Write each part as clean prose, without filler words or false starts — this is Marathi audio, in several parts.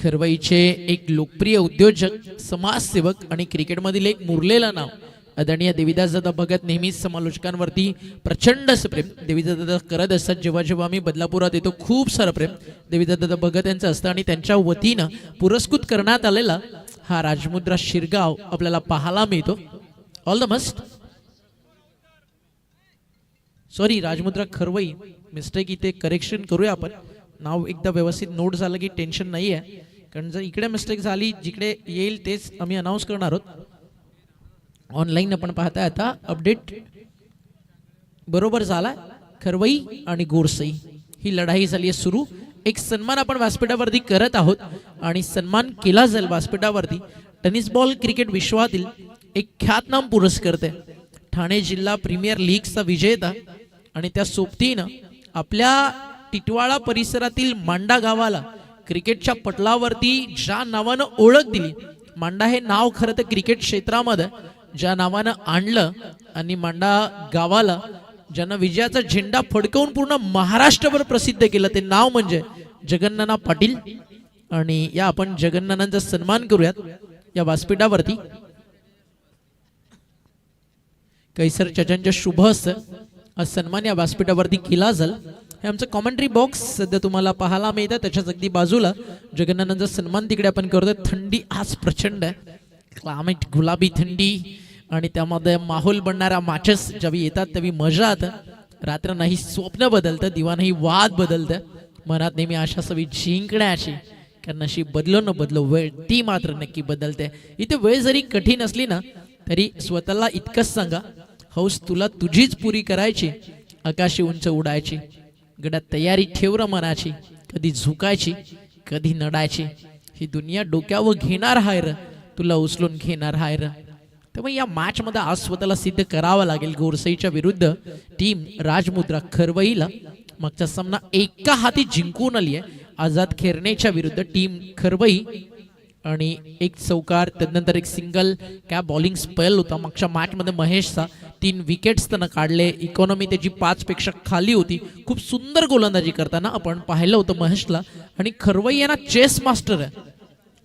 खरवईचे एक लोकप्रिय उद्योजक, समाजसेवक आणि क्रिकेटमधील एक मुरलेलं नाव आदरणीय देवीदासदादा भगत नेहमीच समालोचकांवरती प्रचंड प्रेम देवीदासदादा करत असतात. जेव्हा जेव्हा आम्ही बदलापुरात येतो खूप सारं प्रेम देवीदासदादा भगत यांचं असतं आणि त्यांच्या वतीनं पुरस्कृत करण्यात आलेला हा राजमुद्रा शिरगाव आपल्याला पाहायला मिळतो. All the must. Sorry, Rajmudra Kharvai, mistake, इथे करेक्शन करूया आपण. नाव एकदा व्यवस्थित नोट झालं की टेन्शन नाही आहे, कारण जर इकडे मिस्टेक झाली जिकडे येईल तेच आम्ही अनाऊन्स करणार आहोत. ऑनलाईन आपण पाहताय आता अपडेट बरोबर झाला. खरवई आणि गोरसई ही लढाई झाली आहे सुरू. एक सन्मान आपण व्यासपीठावरती करत आहोत आणि सन्मान केला जाईल व्यासपीठावरती टेनिस बॉल क्रिकेट विश्वातील एक ख्यातनाम पुरस्कर्ते, ठाणे जिल्हा प्रीमियर लीगचा विजेता आणि त्या सोबतीनं आपल्या टिटवाळा परिसरातील मांडा गावाला क्रिकेटच्या पटलावरती ज्या नावानं ओळख दिली. मांडा हे नाव खरं तर क्रिकेट क्षेत्रामध्ये ज्या नावानं आणलं आणि मांडा गावाला ज्यानं विजयाचा झेंडा फडकवून पूर्ण महाराष्ट्रभर प्रसिद्ध केलं ते नाव म्हणजे जगन्नाना पाटील. आणि या आपण जगन्नानांचा सन्मान करूयात या व्यासपीठावरती. कैसर चाचांच्या शुभ हस्ते सन्मान या व्यासपीठावरती केला जाईल. हे आमचं कॉमेंट्री बॉक्स सध्या तुम्हाला पाहायला मिळतं, त्याच्याच अगदी बाजूला जगन्नानांचा सन्मान तिकडे आपण करतोय. थंडी आज प्रचंड आहे, क्लायमेट गुलाबी थंडी आणि त्यामध्ये माहोल बनणारा मॅचेस जेव्हा येतात तेव्हा मजा येतं. रात्र नाही स्वप्न बदलतं, दिवा नाही वाद बदलतं. मनात नेहमी आशा सवी जिंकण्याची, कारण अशी बदलो न बदलो वेळ ती मात्र नक्की बदलते. इथे वेळ जरी कठीण असली ना तरी स्वतःला इतकंच सांगा, हौस तुला तुझीच पुरी करायची, आकाशी उंच उडायची. गड्यात तयारी ठेव र मनाची, कधी झुकायची कधी नडायची. ही दुनिया डोक्यावर घेणार हाय र, तुला उचलून घेणार हाय र. त्यामुळे या मॅच मध्ये आज स्वतःला सिद्ध करावं लागेल. गोरसईच्या विरुद्ध टीम राजमुद्रा खरवईला मागचा सामना एका हाती जिंकून आली आहे. आझाद खेरनेच्या विरुद्ध टीम खरवई आणि एक चौकार, त्यानंतर एक सिंगल कॅप बॉलिंग स्पेल होता. मागच्या मॅच मध्ये महेशचा 3 विकेट्स त्यानं काढले. इकॉनॉमी त्याची 5 पेक्षा खाली होती. खूप सुंदर गोलंदाजी करताना आपण पाहिलं होतं महेशला. आणि खरवई यांना चेस मास्टर आहे,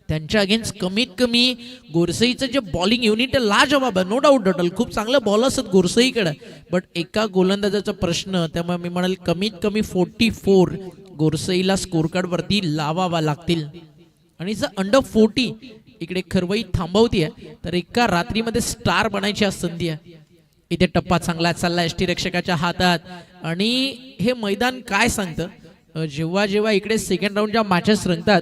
त्यांच्या अगेन्स्ट कमीत कमी गोरसईचं जे बॉलिंग युनिट लाजवाब आहे, नो डाऊट डटल. खूप चांगलं बॉल असत गोरसईकडे, बट एका गोलंदाजाचा प्रश्न. त्यामुळे मी म्हणाल कमीत कमी 44 गोरसईला स्कोर कार्ड वरती लावावा लागतील. आणि जर अंडर 40 इकडे खरवई थांबवतीये तर एका रात्रीमध्ये स्टार बनायची आज संधी आहे. इथे टप्पा चांगला चालला एसटी रक्षकाच्या हातात. आणि हे मैदान काय सांगतं, जेव्हा जेव्हा इकडे सेकंड राऊंडच्या मॅचेस रंगतात,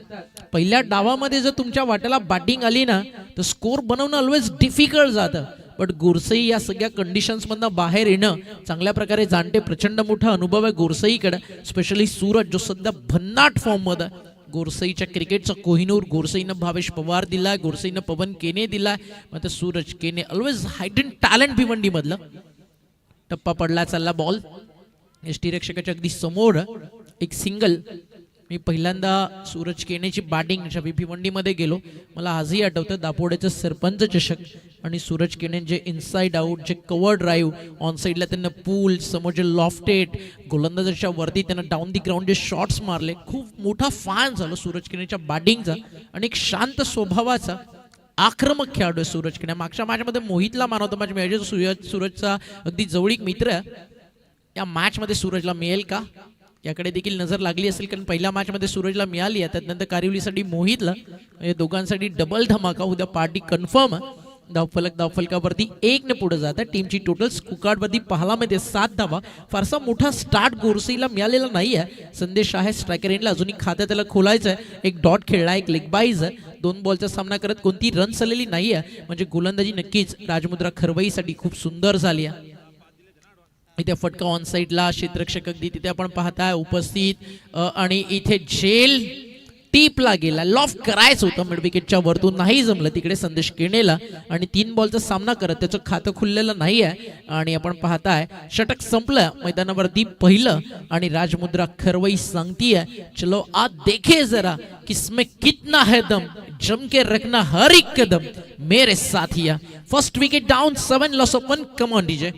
पहिल्या डावामध्ये जर तुमच्या वाट्याला बॅटिंग आली ना तर स्कोर बनवणं ऑलवेज डिफिकल्ट जातं. बट गोरसई या सगळ्या कंडिशन्स मधनं बाहेर येणं चांगल्या प्रकारे जाणते. प्रचंड मोठा अनुभव आहे गोरसईकडे, स्पेशली सूरज जो सध्या भन्नाट फॉर्म मध्ये. गोरसईच्या क्रिकेटचा कोहिनूर. गोरसईनं भावेश पवार दिलाय, गोरसईनं पवन केने दिलाय, मात्र सूरज केने ऑलवेज हायडन टॅलेंट भिवंडी मधलं. टप्पा पडला, चालला बॉल एसटी रक्षकाच्या अगदी समोर. एक सिंगल. मी पहिल्यांदा सूरज केनेची बॅटिंग भिवंडीमध्ये गेलो, मला आजही आठवतं दापोड्याचं सरपंच चषक आणि सूरज केने जे इनसाइड आउट, जे कव्हर ड्राईव्ह ऑन साईडला त्यांना पूल, समोर जे लॉफ्टेड गोलंदाजाच्या वरती त्यांना डाऊन दी ग्राउंड जे शॉट्स मारले. खूप मोठा फॅन झालो सूरज केनेच्या बॅटिंगचा. आणि एक शांत स्वभावाचा आक्रमक खेळाडू आहे सूरज केने. मागच्या मॅचमध्ये मोहितला मान होता माझ्या सूरजचा अगदी जवळीक मित्र आहे. या मॅचमध्ये सूरजला मिळेल का याकडे देखील नजर लागली असेल, कारण पहिल्या मॅच मध्ये सूरजला मिळाली आहे. त्यानंतर कारिवलीसाठी मोहितला. या दोघांसाठी डबल धमाका. उद्या पार्टी कन्फर्म. धावफलकावरती 1 ने पुढे जात आहे. टीमची टोटल स्कोरकार्ड वरती पाहायला मिळते 7 धावा. फारसा मोठा स्टार्ट गोरसईला मिळालेला नाही आहे. संदेश आहे स्ट्रायकर एंडला, अजूनही खातं त्याला खोलायचं आहे. एक डॉट खेळला, एक लेग बाईज आहे. 2 बॉलचा सामना करत कोणती रन आलेली नाही आहे, म्हणजे गोलंदाजी नक्कीच राजमुद्रा खरवईसाठी खूप सुंदर झाली आहे. इथे फटका ऑन साईडला, क्षेत्ररक्षक अगदी तिथे आपण पाहताय उपस्थित. आणि इथे झेल टीपला गेला, लॉफ्ट करायचं होतं मिड विकेटच्या वरतून, नाही जमलं तिकडे संदेश केनेला. आणि 3 बॉलचा सामना करत त्याचं खातं खुललेलं नाही आहे. आणि आपण पाहताय षटक संपलं मैदानावरती पहिलं. आणि राजमुद्रा खरवई सांगतीये, चलो आज देखे जरा किसमें कितना है दम, जम के रखना हर एक कदम मेरे साथिया. First wicket down, 7 loss of 1. Come on DJ.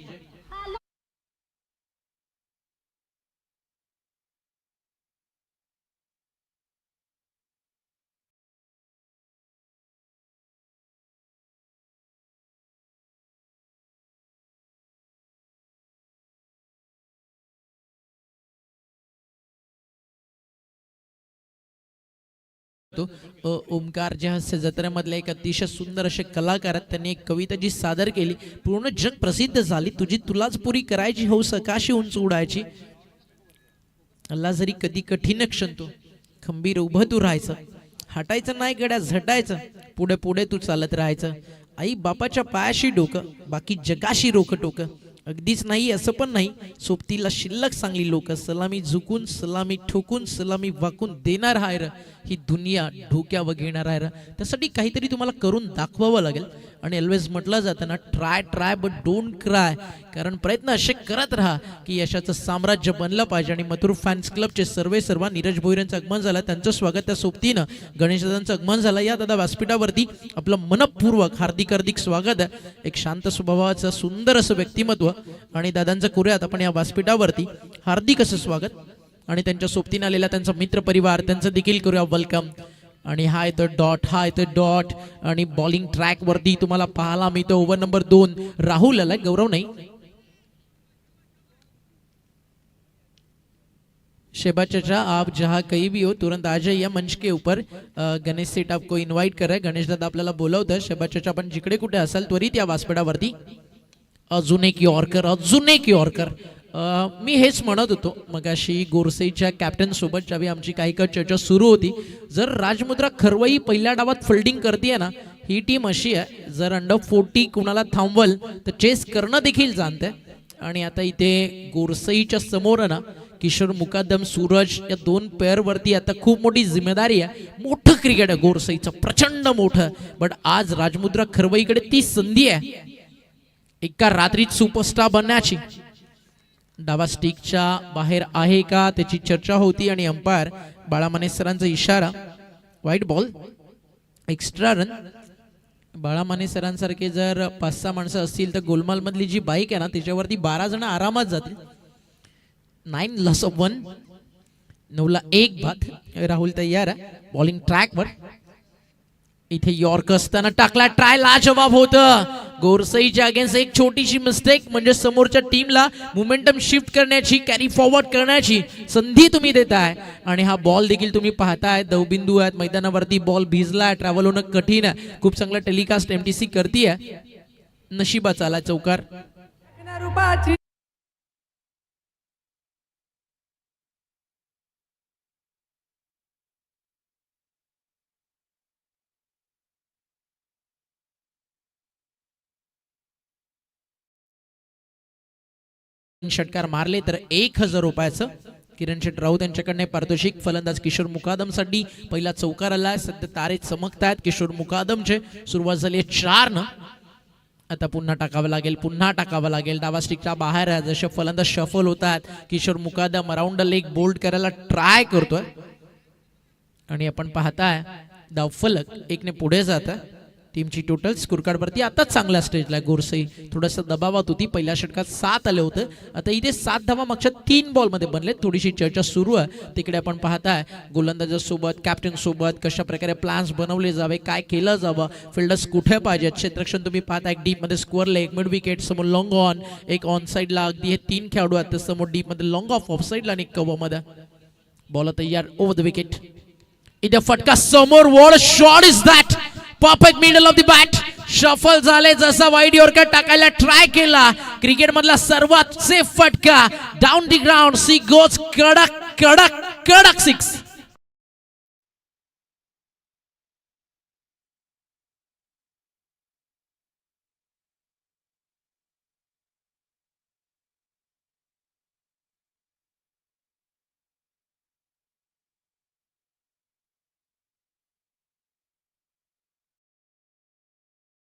होतो. ओमकार जे हास्य जत्रेमधले एक अतिशय सुंदर असे कलाकार आहेत. त्यांनी एक कविता जी सादर केली, पूर्ण जग प्रसिद्ध झाली. तुझी तुलाच पुरी करायची हौस आकाशी उंच उडायची. अल्ला जरी कधी कठीण क्षण तो खंबीर उभं तू राहायचं, हटायचं नाही गड्या झटायचं, पुढे पुढे तू चालत राहायचं. आई बापाच्या पायाशी डोकं, बाकी जगाशी रोक टोकं. अगदीच नाही असं पण नाही, सोबतीला शिल्लक चांगली लोक. सलामी झुकून सलामी ठोकून सलामी वाकून देणार आहे र, ही दुनिया ढोक्यावर घेणार आहे र. त्यासाठी काहीतरी तुम्हाला करून दाखवावं लागेल. आणि ऑलवेज म्हटलं जातं ना, try try but don't cry. कारण प्रयत्न असे करत राहा की यशाचं साम्राज्य बनलं पाहिजे. आणि मथुर फॅन्स क्लबचे सर्व नीरज भोईरांचं आगमन झालं, त्यांचं स्वागत. त्या सोबतीनं गणेशदादांचं आगमन झालं. या दादा व्यासपीठावरती आपलं मनपूर्वक हार्दिक हार्दिक स्वागत आहे. एक शांत स्वभावाचं सुंदर असं व्यक्तिमत्व आणि दादांचं करूयात आपण या व्यासपीठावरती हार्दिक असं स्वागत. आणि त्यांच्या सोबतीनं आलेला त्यांचा मित्र परिवार, त्यांचं देखील करूया वेलकम. आणि हा येतो डॉट, हा येतो डॉट. आणि बॉलिंग ट्रॅक वरती तुम्हाला पाहायला मिळतो ओव्हर नंबर 2 राहुल आलाय, गौरव नाही. शेबा चाचा आप जहाँ कहीं भी हो तुरंत आ जाइए मंच के ऊपर. गणेश सेठ आपको इन्व्हाइट कर रहे. गणेश दादा आपल्याला बोलवतं. शेबा चाचा आपण जिकडे कुठे असाल त्वरित या व्यासपीठावरती. अजून एक यॉर्कर, अजून एक यॉर्कर. मी हेच म्हणत होतो मगाशी गोरसेच्या कॅप्टन सोबत ज्यावेळी आमची काही चर्चा सुरू होती. जर राजमुद्रा खरवई पहिल्या डावात फिल्डिंग करते ना, ही टीम अशी आहे, जर अंडर 40 कुणाला थांबवल तर चेस करणं देखील जाणते. आणि आता इथे गोरसईच्या समोर ना किशोर मुकादम, सूरज या 2 पेअरवरती आता खूप मोठी जिम्मेदारी आहे. मोठं क्रिकेट आहे गोरसईचं, प्रचंड मोठं. बट आज राजमुद्रा खरवईकडे ती संधी आहे एका रात्रीत सुपरस्टार बनण्याची. डावा स्टिकच्या बाहेर आहे का त्याची चर्चा होती. आणि अंपायर बाळामाने सरांचा इशारा, व्हाईट बॉल, एक्स्ट्रा रन. बाळामाने सरांसारखे जर 5-6 माणसं असतील तर गोलमाल मधली जी बाईक आहे ना त्याच्यावरती 12 जण आरामात जातील. 9 लॉस ऑफ 1, 9ला 1 बाद. राहुल तयार आहे बॉलिंग ट्रॅकवर. इथे यॉर्क असताना टाकला ट्राय, लाजवाब होतं. गोरसईच्या अगेन्स्ट एक छोटीशी मिस्टेक म्हणजे समोरच्या टीमला मोमेंटम शिफ्ट करण्याची, कॅरी फॉरवर्ड करण्याची संधी तुम्ही देताय. आणि हा बॉल देखील तुम्ही पाहताय, दवबिंदू आहेत मैदानावरती, बॉल भिजलाय, ट्रॅव्हल होणं कठीण आहे. खूप चांगला टेलिकास्ट एमटीसी करतीये. नशिबाचा आला चौकार. षटकार मारले तर 1000 रुपयाचं किरण शेट राऊत यांच्याकडे पारितोषिक. फलंदाज किशोर मुकादमसाठी पहिला चौकार आलाय. सध्या तारे चमकतायत किशोर मुकादमचे. सुरुवात झाली 4 न. आता पुन्हा टाकावं लागेल, पुन्हा टाकावं लागेल. डावा स्टिकच्या बाहेर आहे. जसे फलंदाज शफल होतात, किशोर मुकादम अराउंड द लेग बोल्ड करायला ट्राय करतोय. आणि आपण पाहताय धाव फलक 1 ने पुढे जात आहे. टीमची टोटल स्कोरकार्ड वरती आता चांगल्या स्टेजला गोरसई. थोडंसं दबावात होती, पहिल्या षटकात 7 आले होते. आता इथे 7 धावा मागच्या 3 बॉल मध्ये बनले. थोडीशी चर्चा सुरू आहे. तिकडे आपण पाहताय गोलंदाजासोबत, कॅप्टन सोबत कशा प्रकारे प्लॅन्स बनवले जावे, काय केलं जावं, फिल्डर्स कुठे पाहिजेत. क्षेत्ररक्षण तुम्ही पाहताय डीप मध्ये स्कोअरला 1 मिड विकेट, समोर लॉंग ऑन, एक ऑन साइडला अगदी हे 3 खेळाडू आहेत. समोर डीप मध्ये लॉंग ऑफ ऑफ साइडला आणि कव्हर मध्ये. बॉल तयार ओव्हर द विकेट. इथे फटका समोर. What shot is that, perfect middle of the bat. Shuffle झाले, जसा वाईड यॉर्कर टाकायला ट्राय केला. क्रिकेट मधला सर्वात सेफ फटका. Down the ground, see goes कडक कडक कडक 6.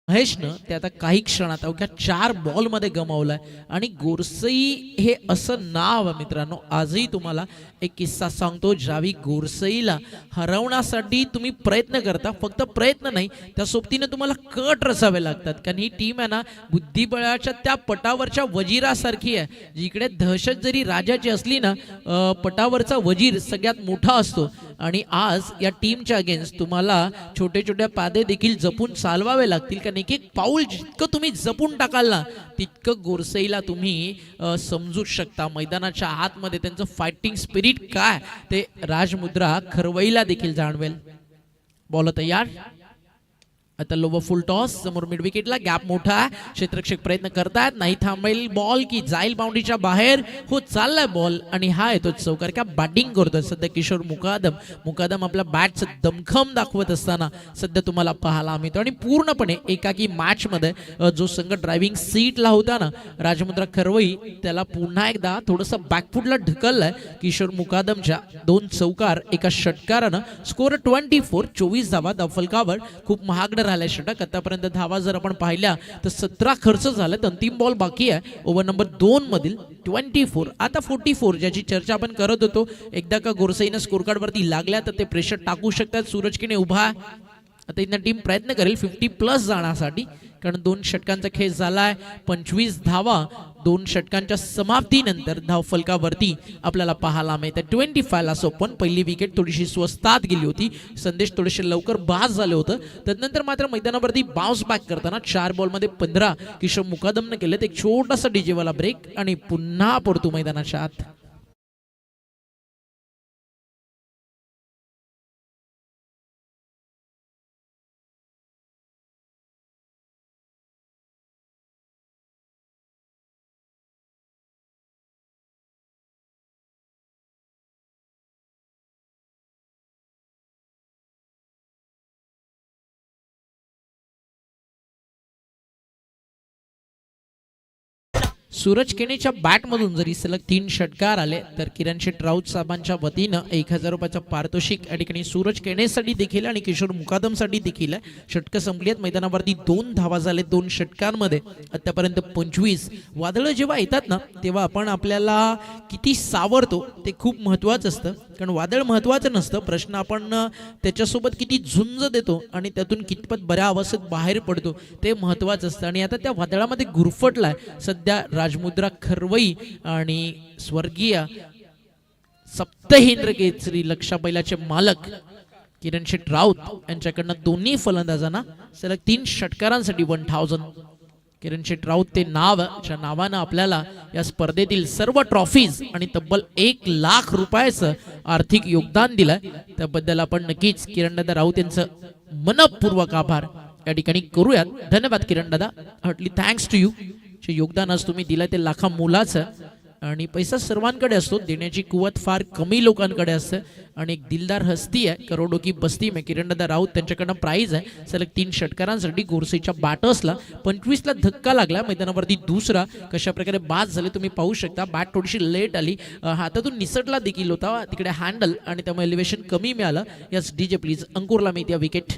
महेशनं ते आता काही क्षणात अवघ्या 4 बॉल मध्ये गमावलाय. आणि गोरसई हे असं नाव आहे मित्रांनो. आजही तुम्हाला एक किस्सा सांगतो. ज्यावेळी गोरसईला हरवण्यासाठी तुम्ही प्रयत्न करता, फक्त प्रयत्न नाही, त्या सोबतीने तुम्हाला कट रचावे लागतात. कारण ही टीम आहे ना बुद्धिबळाच्या त्या पटावरच्या वजीरासारखी आहे. जिकडे दहशत जरी राजाची असली ना, पटावरचा वजीर सगळ्यात मोठा असतो. आणि आज या टीमच्या अगेन्स्ट तुम्हाला छोटे छोटे पादे देखील जपून चालवावे लागतील. कारण एक एक पाऊल जितकं तुम्ही जपून टाकाल ना तितकं गोरसईला तुम्ही समजू शकता. मैदानाच्या आतमध्ये त्यांचं फायटिंग स्पिरिट काय ते राजमुद्रा खरवईला देखील जाणवेल. बॉल तयार. आता लोवर फुल टॉस समोर मिड विकेटला गॅप मोठा आहे. क्षेत्ररक्षक प्रयत्न करतात, नाही थांबेल बॉल की जाईल बाउंड्रीच्या बाहेर. हो चाललाय बॉल आणि हा येतो चौकार. का बॅटिंग करतोय सध्या किशोर मुकादम आपल्या बॅटचं दमखम दाखवत असताना सध्या तुम्हाला पाहायला मिळतो. आणि पूर्णपणे एकाकी मॅच मध्ये जो संघ ड्रायव्हिंग सीटला होता ना राजमुद्रा खरवई, त्याला पुन्हा एकदा थोडंसं बॅकफुटला ढकललंय किशोर मुकादमच्या 2 चौकार एका षटकारानं. स्कोर 24, 24 धावा धावफलकावर. खूप महागडं राहिलाय षटक. आतापर्यंत धावा जर आपण पाहिल्या तर 17 खर्च झालेत. अंतिम बॉल बाकी आहे ओव्हर नंबर 2 मधील. 24 आता 44 ज्याची चर्चा आपण करत होतो. एकदा का गोरसाईनं स्कोर कार्ड वरती लागल्या तर ते प्रेशर टाकू शकतात. सूरज किने उभा. आता इथं टीम प्रयत्न करेल 50+ जाण्यासाठी, कारण 2 षटकांचा खेळ झालाय. 25 धावा 2 षटकांच्या समाप्तीनंतर धावफलकावरती आपल्याला पाहायला मिळते. 25 ला सोपन. पहिली विकेट थोडीशी स्वस्तात गेली होती. संदेश थोडेसे लवकर बाद झाले होतं. त्यानंतर मात्र मैदानावरती बाउन्स बॅक करताना 4 बॉलमध्ये 15 किशोर मुकादमने केलेत. एक छोटासा डीजेवाला ब्रेक आणि पुन्हा परतू मैदानाच्या आत. सूरज केनेच्या बॅटमधून जरी सलग 3 षटकार आले तर किरण शेट राऊत साहेबांच्या वतीनं 1000 रुपयाचं पारितोषिक या ठिकाणी सूरज केनेसाठी देखील आणि किशोर मुकादमसाठी देखील आहे. षटकं संपली आहेत. मैदानावरती 2 धावा झाले 2 षटकांमध्ये. आतापर्यंत 25. वादळं जेव्हा येतात ना तेव्हा आपण आपल्याला किती सावरतो ते खूप महत्त्वाचं असतं. कारण वादळ महत्त्वाचं नसतं, प्रश्न आपण त्याच्यासोबत किती झुंज देतो आणि त्यातून कितपत बऱ्या अवस्थेत बाहेर पडतो ते महत्त्वाचं असतं. आणि आता त्या वादळामध्ये गुरफटलाय सध्या राजमुद्रा खरवई आणि स्वर्गीय सप्तहिंद्र केसरी लक्षा बैलाचे मालक किरण शेट राऊत यांच्याकडनं दोन्ही फलंदाजांना सलग 3 षटकारांसाठी 1000. किरण शेट राऊत ते नाव ज्या नावानं आपल्याला या स्पर्धेतील सर्व ट्रॉफीज आणि तब्बल 1 लाख रुपयाचं आर्थिक योगदान दिलंय, त्याबद्दल आपण नक्कीच किरण दादा राऊत यांचं मनपूर्वक आभार या ठिकाणी करूयात. धन्यवाद किरण दादा, हार्टली थँक्स टू यू. जे योगदान आज तुम्ही दिलं ते लाखा मोलाचं. आणि पैसा सर्वांकडे असतो, देण्याची कुवत फार कमी लोकांकडे असते. आणि एक दिलदार हस्ती आहे, करोडो की बस्ती में किरणदादा राऊत, त्यांच्याकडनं प्राईज आहे सलग 3 षटकारांसाठी. गोरसेच्या बॅटर्सला 25 ला धक्का लागला. मैदानावरती दुसरा कशा प्रकारे बाद झाले तुम्ही पाहू शकता. बॅट थोडीशी लेट आली, हातातून निसटला देखील होता तिकडे हँडल, आणि त्यामुळे एलिव्हेशन कमी मिळालं. यस डीजे प्लीज, अंकुरला मिळते विकेट.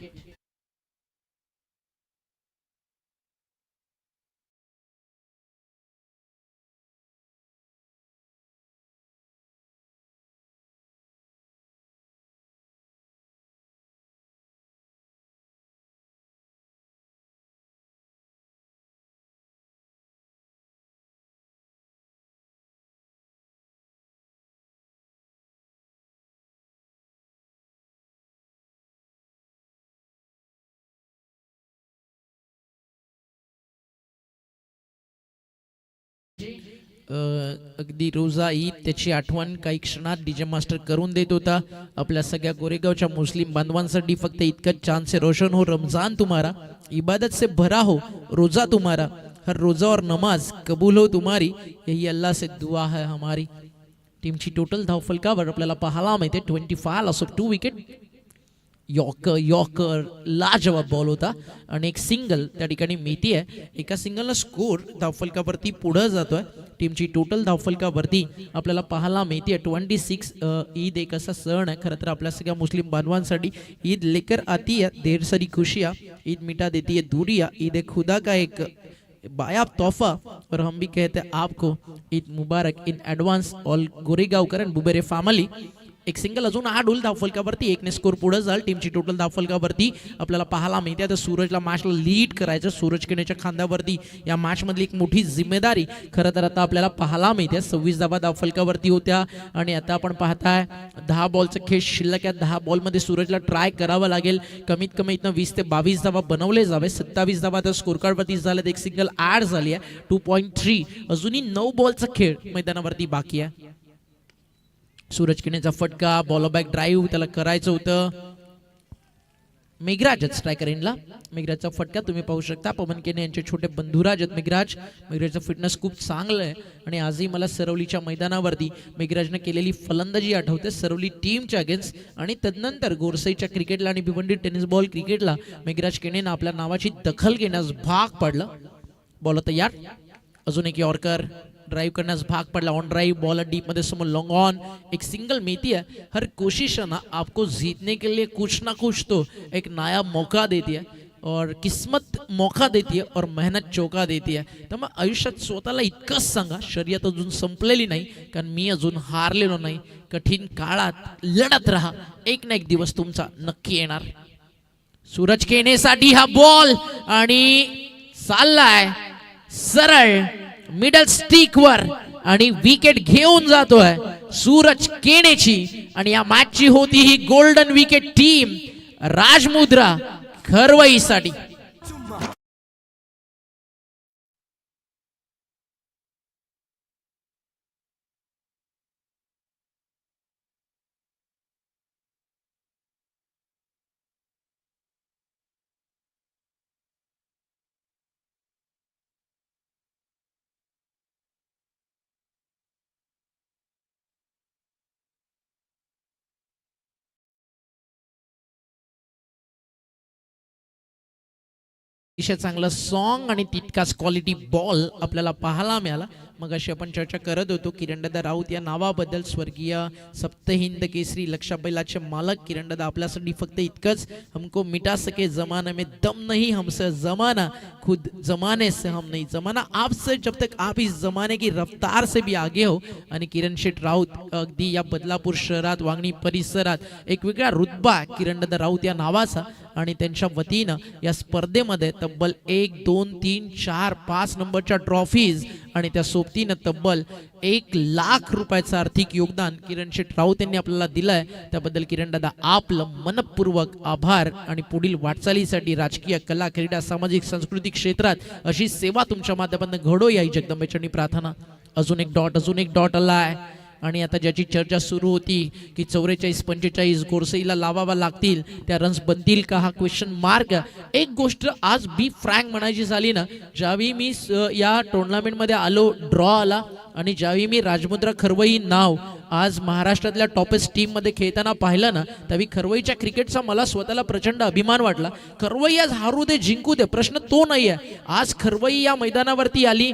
अगदी रोजा ईद त्याची आठवण काही क्षणात डीजे मास्टर करून देत होता. आपल्या सगळ्या गोरेगावच्या मुस्लिम बांधवांसाठी फक्त इतकंच चांद से रोशन हो रमजान तुम्हारा, इबादत से भरा हो रोजा तुम्हारा, हर रोजा और नमाज कबूल हो तुम्हारी, यही अल्लाह से दुआ है हमारी. टीमची टोटल धावफलकावर आपल्याला पाहायला मिळते 25 लॉस ऑफ 2 विकेट. यॉर्कर लाजवाब बॉल होता आणि एक सिंगल त्या ठिकाणी मिळती आहे. एका सिंगलनं स्कोर धावफलकावरती पुढे जातोय. टीमची टोटल धावफलकावरती आपल्याला पाहायला मिळते 26. ईद एक असा सण आहे खरं तर आपल्या सगळ्या मुस्लिम बांधवांसाठी. ईद लेकर आती है ढेर सारी खुशियाँ, ईद मिटा देती है दूरियाँ, ईद खुदा का एक बायाब तोहफा, और हम भी कहते हैं आपको ईद मुबारक in advance all Goregaonkar and Bubere family. एक सिंगल अजून आडूल धावफलकावरती, 1 ने स्कोर पुढे जाईल. टीमची टोटल धावफलकावरती आपल्याला पाहायला मिळते. तर सूरजला मॅचला लीड करायचं, सूरज केनेच्या खांद्यावरती या मॅच मधली एक मोठी जिम्मेदारी खरं तर आता आपल्याला पाहायला मिळते. 26 धावा धावफलकावरती होत्या आणि आता आपण पाहताय 10 बॉलचा खेळ शिल्लक आहे. 10 बॉलमध्ये सूरजला ट्राय करावं लागेल. कमीत कमी इथनं 20 ते 22 धावा बनवले जावे. 27 धावा तर स्कोर कार्डवरती झाल्यात, एक सिंगल ऍड झाली आहे. 2.3. अजूनही 9 बॉलचा खेळ मैदानावरती बाकी आहे. सूरज किनेचा फटका, बॉल बॅक ड्राईव्ह त्याला करायचं होतं. मेघराजच स्ट्रायकर इनला. मेघराजचा फटका तुम्ही पाहू शकता. पवन केने यांचे छोटे बंधुराज आहेत मेघराजचं फिटनेस खूप चांगलं आहे आणि आजही मला सरवलीच्या मैदानावरती मेघराजने केलेली फलंदाजी आठवते सरवली टीमच्या अगेन्स्ट. आणि तदनंतर गोरसईच्या क्रिकेटला आणि भिवंडी टेनिस बॉल क्रिकेटला मेघराज केनेनं आपल्या नावाची दखल घेण्यास भाग पडलं. बॉल तयार, अजून एक यॉर्कर, ड्राइव करण्यास भाग पड़ला. ऑन ड्राइव, बॉलर डीप में समोर लॉन्ग ऑन, एक सिंगल मेथी है. हर कोशिश है ना आपको जीतने के लिए कुछ ना कुछ तो एक नया मौका देती है और किस्मत मौका देती है और मेहनत चौका देती है. त्यामुळे आयुष्यात स्वतःला इतकंच सांगा, शर्यत अजून संपलेली नाही, कारण मी अजून हारलेलो नाही. कठीण काळात लढत राहा, एक ना एक दिवस तुमचा नक्की येणार. सूरज केनेसाठी हा बॉल आणि चाललाय सरळ मिडल स्टिक वर आणि विकेट घेऊन जातोय सूरज केनेची. आणि या मॅचची होती ही गोल्डन विकेट टीम राजमुद्रा खरवईसाठी. अतिशय चांगलं सॉन्ग आणि तितकाच क्वालिटी बॉल आपल्याला पाहायला मिळाला. मग अशी आपण चर्चा करत होतो किरणदादा राऊत या नावाबद्दल. स्वर्गीय सप्तहिंद केसरी लक्षाबैलाचे मालक किरणदादा आपल्यासाठी फक्त इतकंच, हमको मिटा सके जमाना में दम नहीं हमसे जमाना, खुद जमाने से हम नहीं, जमाना आपसे जब तक आप इस जमाने की रफ्तार से भी आगे हो. आणि किरण शेठ राऊत अगदी या बदलापूर शहरात वांगणी परिसरात एक वेगळा रुतबा किरणदादा राऊत या नावाचा. आणि त्यांच्या वतीनं या स्पर्धेमध्ये तब्बल 1, 2, 3, 4, 5 नंबरच्या ट्रॉफीज आणि त्या सोबतीनं तब्बल 1,00,000 रुपयाचं आर्थिक योगदान किरण शेठ राऊत यांनी आपल्याला दिलंय. त्याबद्दल किरणदादा आपलं मनपूर्वक आभार. आणि पुढील वाटचालीसाठी राजकीय, कला, क्रीडा, सामाजिक, सांस्कृतिक क्षेत्रात अशी सेवा तुमच्या माध्यमातून घडो याही जगदंबेचरणी प्रार्थना. अजून एक डॉट आलाय. आणि आता ज्याची चर्चा सुरू होती की 44-45 गोरसईला लावावा लागतील, त्या रन्स बनतील का, हा क्वेश्चन मार्क. एक गोष्ट आज बी फ्रँक म्हणायची झाली ना, ज्यावेळी मी या टुर्नामेंटमध्ये आलो, ड्रॉ आला आणि ज्यावेळी मी राजमुद्रा खरवई नाव आज महाराष्ट्रातल्या टॉपेस्ट टीम मध्ये खेळताना पाहिलं ना, त्यावेळी खरवईच्या क्रिकेटचा मला स्वतःला प्रचंड अभिमान वाटला. खरवई आज हारू दे जिंकू दे प्रश्न तो नाही आहे. आज खरवई या मैदानावरती आली,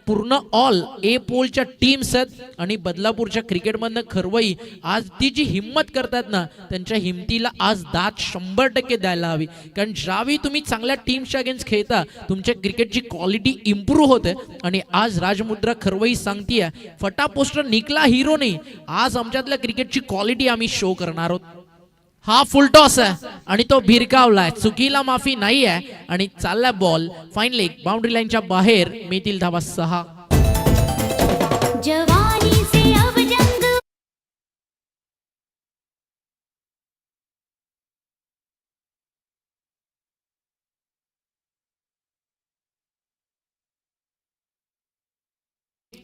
पूर्ण ऑल ए पोलच्या टीम्स आहेत आणि बदलापूरच्या क्रिकेटमधनं खरवई आज ती जी हिम्मत करतात ना, त्यांच्या हिमतीला आज दाद 100% द्यायला हवी. कारण ज्यावेळी तुम्ही चांगल्या टीम्सच्या अगेन्स्ट खेळता, तुमच्या क्रिकेटची क्वालिटी इम्प्रूव्ह होते. आणि आज राजमुद्रा खरवई सांगतीये, फटा पोस्टर निकला हिरो नाही, आज आमच्यातल्या क्रिकेटची क्वालिटी आम्ही शो करणार आहोत. हा फुल टॉस आहे आणि तो भिरकावलाय, चुकीला माफी नाही आहे. आणि चाललाय बॉल फाईन लेग, बाउंड्री लाईनच्या बाहेर, मिळतील धावा 6. जवानी से अब जंग.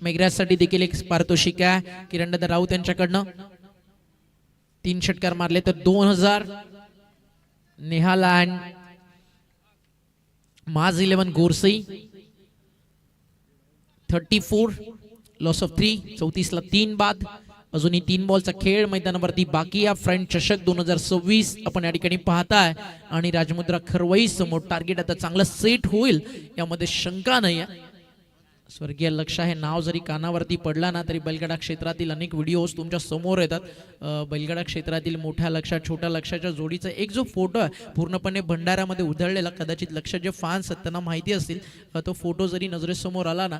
मेघराजसाठी देखील एक पारितोषिक आहे किरणदादा राऊत यांच्याकडनं. 3 षटकार मारले तर 2000. नेहाल अँड माज 11 गोरसई 34, लॉस ऑफ 3, 34ला 3 बाद. अजूनही 3 बॉलचा खेळ मैदानावरती बाकी आहे. फ्रेंच चषक 2026 आपण या ठिकाणी पाहताय. आणि राजमुद्रा खरवई समोर टार्गेट आता चांगलं सेट होईल यामध्ये शंका नाही आहे. स्वर्गीय लक्ष हे नाव जरी कानावरती पडला ना, तरी बैलगाडा क्षेत्रातील अनेक व्हिडिओज तुमच्या समोर येतात. बैलगाडा क्षेत्रातील मोठ्या लक्षा, छोट्या लक्षाच्या जोडीचा एक जो फोटो आहे पूर्णपणे भंडाऱ्यामध्ये उधळलेला, कदाचित लक्ष जे फॅन्स आहेत त्यांना माहिती असतील. तो फोटो जरी नजरेसमोर आला ना,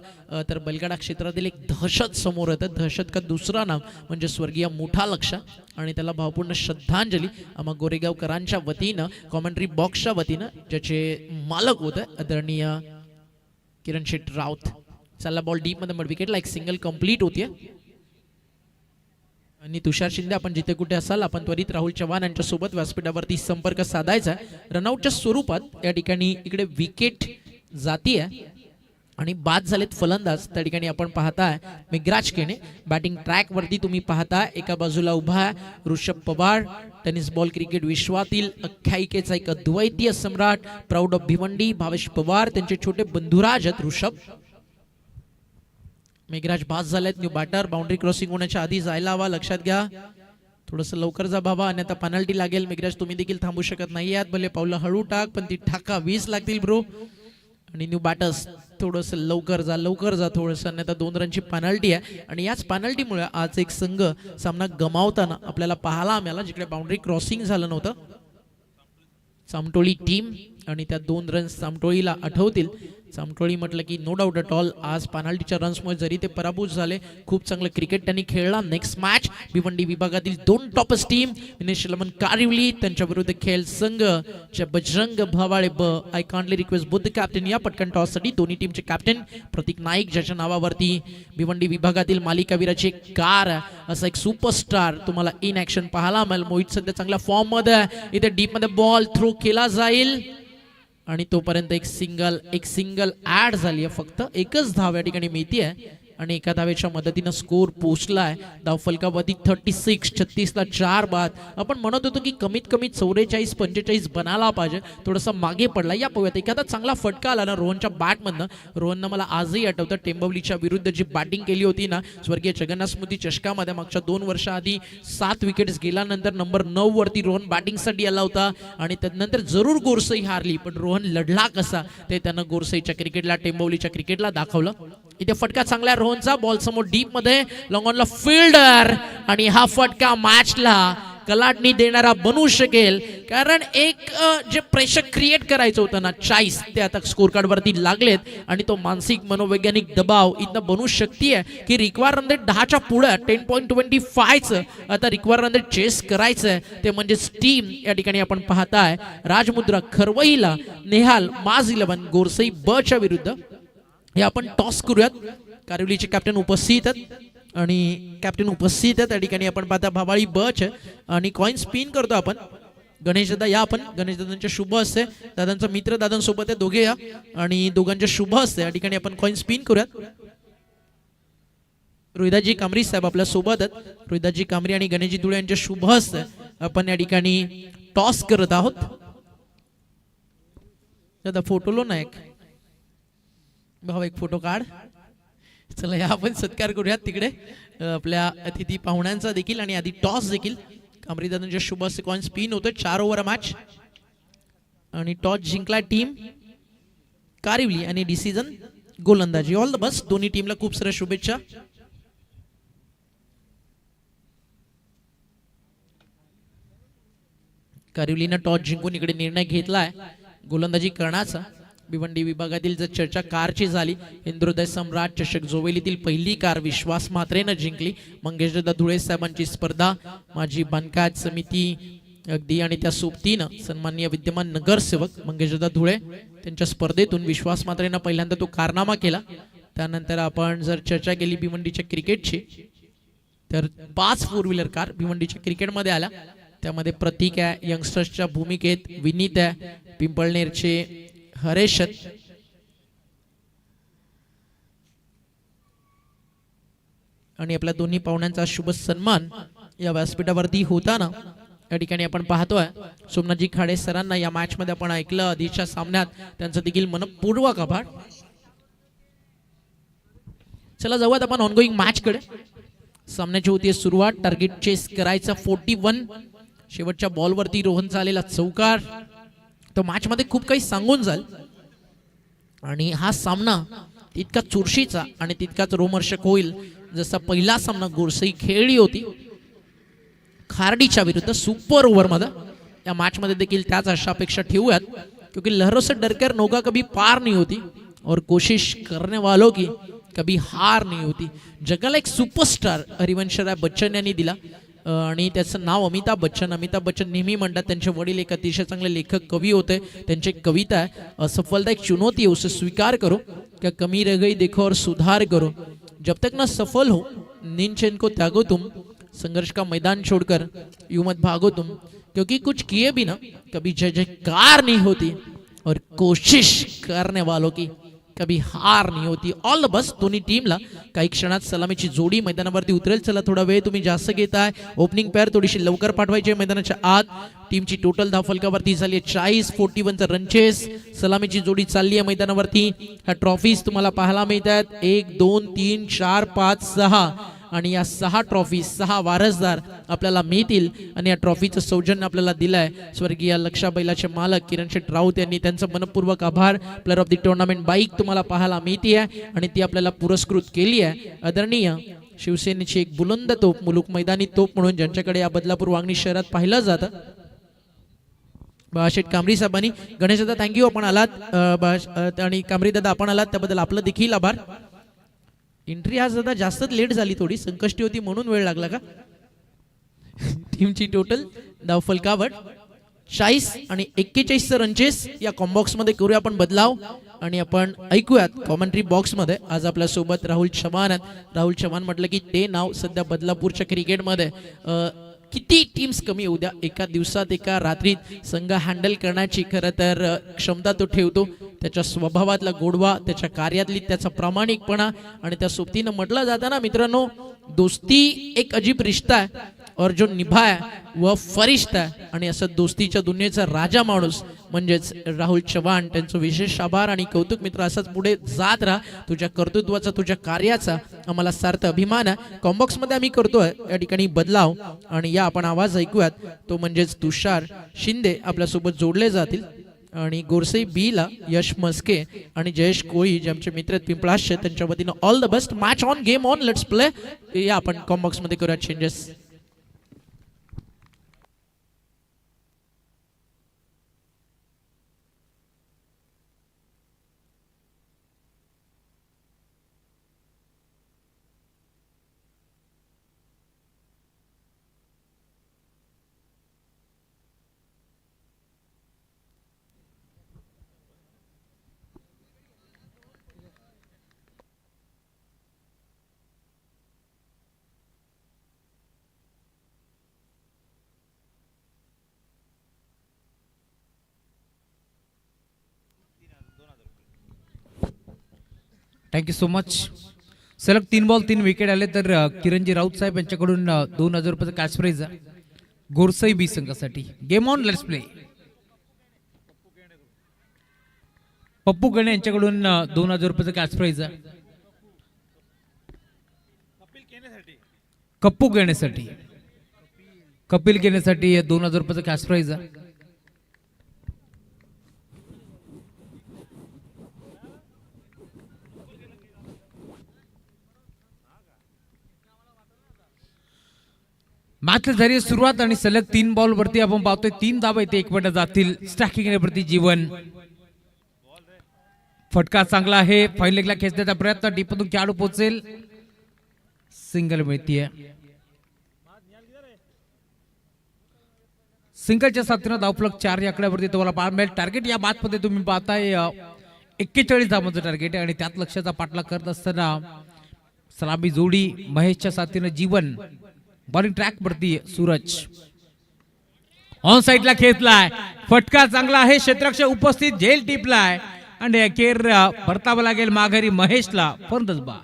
तर बैलगाडा क्षेत्रातील एक दहशत समोर येतं. दहशत का दुसरा नाव म्हणजे स्वर्गीय मोठा लक्ष. आणि त्याला भावपूर्ण श्रद्धांजली आम्हा गोरेगावकरांच्या वतीनं, कॉमेंट्री बॉक्सच्या वतीनं, ज्याचे मालक होते आदरणीय किरण शेठ राऊत. चालला बॉल डीप मध्ये, विकेटला एक सिंगल कंप्लीट होतीये. आणि तुषार शिंदे, आपण जिथे कुठे असाल आपण त्वरित राहुल चव्हाण यांच्या सोबत व्यासपीठावरती संपर्क साधायचा. रनआउटच्या स्वरूपात या ठिकाणी इकडे विकेट जातीये आणि बाद झालेत फलंदाज. त्या ठिकाणी आपण पाहताय मेघराज केने. बॅटिंग ट्रॅक वरती तुम्ही पाहताय एका बाजूला उभा आहे Rishabh Pawar, tennis ball cricket विश्वातील आख्यायिकेचा एक अद्वितीय सम्राट, प्राऊड ऑफ भिवंडी भावेश पवार. त्यांचे छोटे बंधुराज आहेत ऋषभ. मेघराज बाद झालेत. New batter. बाउंड्री क्रॉसिंग होण्याच्या आधी जायला हवा, लक्षात घ्या. थोडंसं लवकर जा बाबा, आणि आता पेनल्टी लागेल. मेघराज तुम्ही देखील थांबू शकत नाही आहात. भले पावलं हळू टाक, पण ती टाका 20 लागतील ब्रो. आणि न्यू बॅटर्स थोडंसं लवकर जा थोडंसं, आणि आता 2 रनची पेनल्टी आहे. आणि याच पेनल्टीमुळे आज एक संघ सामना गमावताना आपल्याला पाहायला मिळाला, जिकडे बाउंड्री क्रॉसिंग झालं नव्हतं. चामटोळी टीम, आणि त्या 2 रन्स चामटोळीला आठवतील. चामटोळी म्हटलं की नो डाऊट एट ऑल आज पेनल्टीच्या रन्समुळे जरी ते पराभूत झाले, खूप चांगलं क्रिकेट त्यांनी खेळला. नेक्स्ट मॅच भिवंडी विभागातील 2 टॉपस्ट टीम विनेश लमन कारिवली त्यांच्या विरुद्ध खेळ संघ बजरंग भवाळे ब. I kindly request Buddha captain या पटकन टॉससाठी. दोन्ही टीमचे कॅप्टन प्रतीक नाईक, ज्याच्या नावावरती भिवंडी विभागातील मालिकावीराची कार असा एक सुपरस्टार तुम्हाला इन ऍक्शन पाहायला मिळेल. मोहित सध्या चांगल्या फॉर्म मध्ये. इथे डीप मध्ये बॉल थ्रो केला जाईल, आणि तोपर्यंत एक सिंगल ऍड झाली आहे. फक्त एकच धाव या ठिकाणी मिळती आहे, आणि एका धावेच्या मदतीनं स्कोर पोहोचलाय. धाव फलकावरती 36. 36ला 4 बाद. आपण म्हणत होतो की कमीत कमी 44-45 बनायला पाहिजे, थोडासा मागे पडला. या पाहूयात एखादा चांगला फटका आला ना रोहनच्या बॅटमधनं. रोहननं मला आजही आठवतं टेंबवलीच्या विरुद्ध जी बॅटिंग केली होती ना स्वर्गीय जगन्नाथ स्मृती चषकामध्ये मागच्या 2 वर्षाआधी. 7 विकेट्स गेल्यानंतर नंबर 9 वरती रोहन बॅटिंगसाठी आला होता, आणि त्यानंतर जरूर गोरसई हारली, पण रोहन लढला कसा ते त्यानं गोरसईच्या क्रिकेटला, टेंबवलीच्या क्रिकेटला दाखवलं. इथे फटका चांगला रोहनचा. बॉल समोर डीप मध्ये, लॉंग ऑनला फिल्डर, आणि हा फटका मॅचला कलाटणी देणारा बनू शकेल, कारण एक जे प्रेशर क्रिएट करायचं होतं ना 40, ते आता स्कोर कार्ड वरती लागलेत. आणि तो मानसिक मनोवैज्ञानिक दबाव इथं बनू शकते की रिक्वायर रन रेट 10च्या पुढे 10.25चं आता रिक्वायर रन रेट चेस करायचं. ते म्हणजे टीम या ठिकाणी आपण पाहताय राजमुद्रा खरवईला, नेहाल माज 11 गोरसई ब च्या विरुद्ध. हे आपण टॉस करूयात. कारिवलीचे कॅप्टन उपस्थित आहेत, आणि कॅप्टन उपस्थित आहेत त्या ठिकाणी आपण पाहता भवाळी बच, आणि कॉइन स्पिन करतो आपण. गणेश दादा या, आपण गणेश दादांच्या शुभ असते, दादांचा मित्र दादांसोबत आहे, दोघे या, आणि दोघांच्या शुभ असते या ठिकाणी आपण कॉइन स्पिन करूयात. रोहिदाजी कामरी साहेब आपल्या सोबत आहेत. रोहिदाजी कामरी आणि गणेशजी धुळे यांच्या शुभ असते आपण या ठिकाणी टॉस करत आहोत. दादा फोटो लो ना एक भाऊ, एक फोटो काढ. चला या आपण सत्कार करूयात तिकडे आपल्या अतिथी पाहुण्यांचा देखील, आणि आधी टॉस देखील. कामरी दादांच्या शुभ असते. कॉइन स्पिन होतं. 4 ओव्हर मॅच, आणि टॉस जिंकला टीम कारिवली, आणि डिसिजन गोलंदाजी. ऑल द बेस्ट दोन्ही टीमला, खूप साऱ्या शुभेच्छा. कारिवलीनं टॉस जिंकून इकडे निर्णय घेतलाय गोलंदाजी करण्याचा. भिवंडी विभागातील जर चर्चा कारची झाली, इंद्रोदय सम्राट चषक जोवेलीतील पहिली कार विश्वास म्हात्रेनं जिंकली. मंगेश दादा धुळे साहेबांची स्पर्धा, माझी बांधकाम समिती अगदी, आणि त्या सोबतीनं सन्माननीय विद्यमान नगरसेवक मंगेश दादा धुळे त्यांच्या स्पर्धेतून विश्वास म्हात्रेनं पहिल्यांदा तो कारनामा केला. त्यानंतर आपण जर चर्चा केली भिवंडीच्या क्रिकेटची, तर 5 4 व्हीलर कार भिवंडीच्या क्रिकेटमध्ये आल्या. त्यामध्ये प्रतीक आहे यंगस्टर्सच्या भूमिकेत, विनीत आहे पिंपळनेरचे, हरेश, आणि आपल्या दोन्ही पाहुण्यांचा शुभ सन्मान या व्यासपीठावरती होताना या ठिकाणी आपण पाहतोय. सोमनाथजी खाडे सरांना या मॅच मध्ये आपण ऐकलं आधीच्या सामन्यात, त्यांचं देखील मनपूर्वक आभार. चला जाऊयात आपण ऑनगोईंग मॅच कडे. सामन्याची होती सुरुवात. टार्गेट चेस करायचा 41. शेवटच्या बॉलवरती रोहनचा आलेला चौकार. तो मॅच मध्ये खूप काही सांगून जाईल, आणि हा सामना तितका चुरशीचा आणि तितकाच रोमहर्षक होईल जसा पहिला सामना गोरसई खेळली होती खार्डीच्या विरुद्ध सुपर ओव्हर मध्ये. या मॅच मध्ये देखील त्याच अशा अपेक्षा ठेवूयात, क्योंकि लहरों से डरकर नौका कभी पार नहीं होती और कोशिश करने वालों की कभी हार नहीं होती. जगाला एक सुपरस्टार हरिवंशराय बच्चन यांनी दिला, आणि त्याचं नाव अमिताभ बच्चन. अमिताभ बच्चन नेहमी म्हणतात त्यांचे वडील एक अतिशय चांगले लेखक कवी होते. त्यांची कविता आहे, असफलता एक चुनौती है उसे स्वीकार करो, क्या कमी रह गई देखो और सुधार करो, जब तक ना सफल हो नींद चैन को त्यागो तुम, संघर्ष का मैदान छोड़कर यूं मत भागो तुम, क्योंकि कुछ किए बिना कभी जय जयकार नहीं होती और कोशिश करने वालों की कभी हार नहीं होती. ऑल द बेस्ट दोन्ही टीमला. काही क्षणात सलामीची जोडी मैदानावरती उतरेल. चला थोडा वेळ तुम्ही जास्त घेताय. ओपनिंग पेअर थोडीशी लवकर पाठवायची मैदानाच्या आत. टीमची टोटल धाव फलकावरती झाली आहे 40-41चा रन चेस. सलामीची जोडी चालली आहे मैदानावरती. ह्या ट्रॉफीज तुम्हाला पाहायला मिळत आहेत 1 2 3 4 5 6 आणि या 6 ट्रॉफी 6 वारसदार आपल्याला मिळतील. आणि या ट्रॉफीचं सौजन्य आपल्याला दिलंय स्वर्गीय लक्षा बैलाचे मालक किरण शेठ राऊत यांनी. त्यांचं मनपूर्वक आभार. Player of the tournament bike तुम्हाला पाहायला मिळते आणि ती आपल्याला पुरस्कृत केली आहे. आदरणीय शिवसेनेची एक बुलंद तोप, मुलुक मैदानी तोप म्हणून ज्यांच्याकडे या बदलापूर वांगणी शहरात पाहिलं जातं, शेठ कांबरी साहेबांनी. गणेश दादा थँक्यू आपण आलात. आणि कांबरी दादा आपण आलात त्याबद्दल आपलं देखील आभार. एंट्री आज दादा जास्तच लेट झाली, थोडी संकष्टी होती म्हणून वेळ लागला का? टीमची टोटल धाव फलकावर 40 आणि 41चं रनचेस. या कॉम्बॉक्स मध्ये करूया आपण बदलाव आणि आपण ऐकूयात कॉमेंट्री बॉक्स मध्ये. आज आपल्या सोबत राहुल चव्हाण आहेत. राहुल चव्हाण म्हटलं की ते नाव सध्या बदलापूरच्या क्रिकेटमध्ये किती टीम्स कमी होऊ द्या, एका दिवसात एका रात्रीत संघ हँडल करण्याची खरं तर क्षमता तो ठेवतो. त्याच्या स्वभावातला गोडवा, त्याच्या कार्यातली त्याचा प्रामाणिकपणा आणि त्या सोबतीनं म्हटलं जातं ना मित्रांनो, दोस्ती एक अजीब रिश्ता आहे और जो निभाय व फरिश्ता आहे. आणि असं दोस्तीच्या दुनियेचा राजा माणूस म्हणजेच राहुल चव्हाण. त्यांचं विशेष आभार आणि कौतुक. मित्र असाच पुढे जात राहा. तुझ्या कर्तृत्वाचा, तुझ्या कार्याचा आम्हाला सार्थ अभिमान आहे. कॉम्बॉक्स मध्ये आम्ही करतोय या ठिकाणी बदलाव आणि या आपण आवाज ऐकूयात. तो म्हणजेच तुषार शिंदे आपल्यासोबत जोडले जातील आणि गोरसई बी ला यश मस्के आणि जयेश कोळी जे आमचे मित्र आहेत पिंपळाशे, त्यांच्या वतीनं all the best. Match on, game on, let's play. या आपण कॉम्बॉक्स मध्ये करूया चेंजेस. Thank you so much. सलग 3 बॉल 3 विकेट आले तर किरणजी राऊत साहेब यांच्याकडून 2000 रुपयाचं कॅश प्राइज आहे गोरसई बी संघासाठी. Game on, let's play. Pappu गणे यांच्याकडून 2000 रुपयाचं कॅश प्राइज आहे कप्पू घेण्यासाठी. कपिल घेण्यासाठी 2000 रुपयाचं कॅश प्राइज आहे. मॅच झाली सुरुवात आणि सलग 3 बॉल वरती आपण पाहतोय 3 धावा येते 1 पट जातील. स्टॅकिंग येण्यावरती जीवन. फटका चांगला आहे. फाईन लेगला खेचण्याचा प्रयत्न, डीपमधून खेळाडू पोहोचेल, सिंगल मिळतीये. सिंगलच्या साथीनं धावफलक 4 या आकड्यावरती तुम्हाला पाहायला मिळेल. टार्गेट या मॅच मध्ये तुम्ही पाहताय 41 धावांचं टार्गेट आहे आणि त्यात लक्षाचा पाठलाग करत असताना सलामी जोडी महेशच्या साथीनं जीवन. बॉलिंग ट्रॅक वरती सूरज ऑन साइडला खेचलाय. फटका चांगला आहे. क्षेत्ररक्षक उपस्थित, झेल टिपलाय आणि अखेर परतावं लागेल माघारी महेशला. फर्दच बा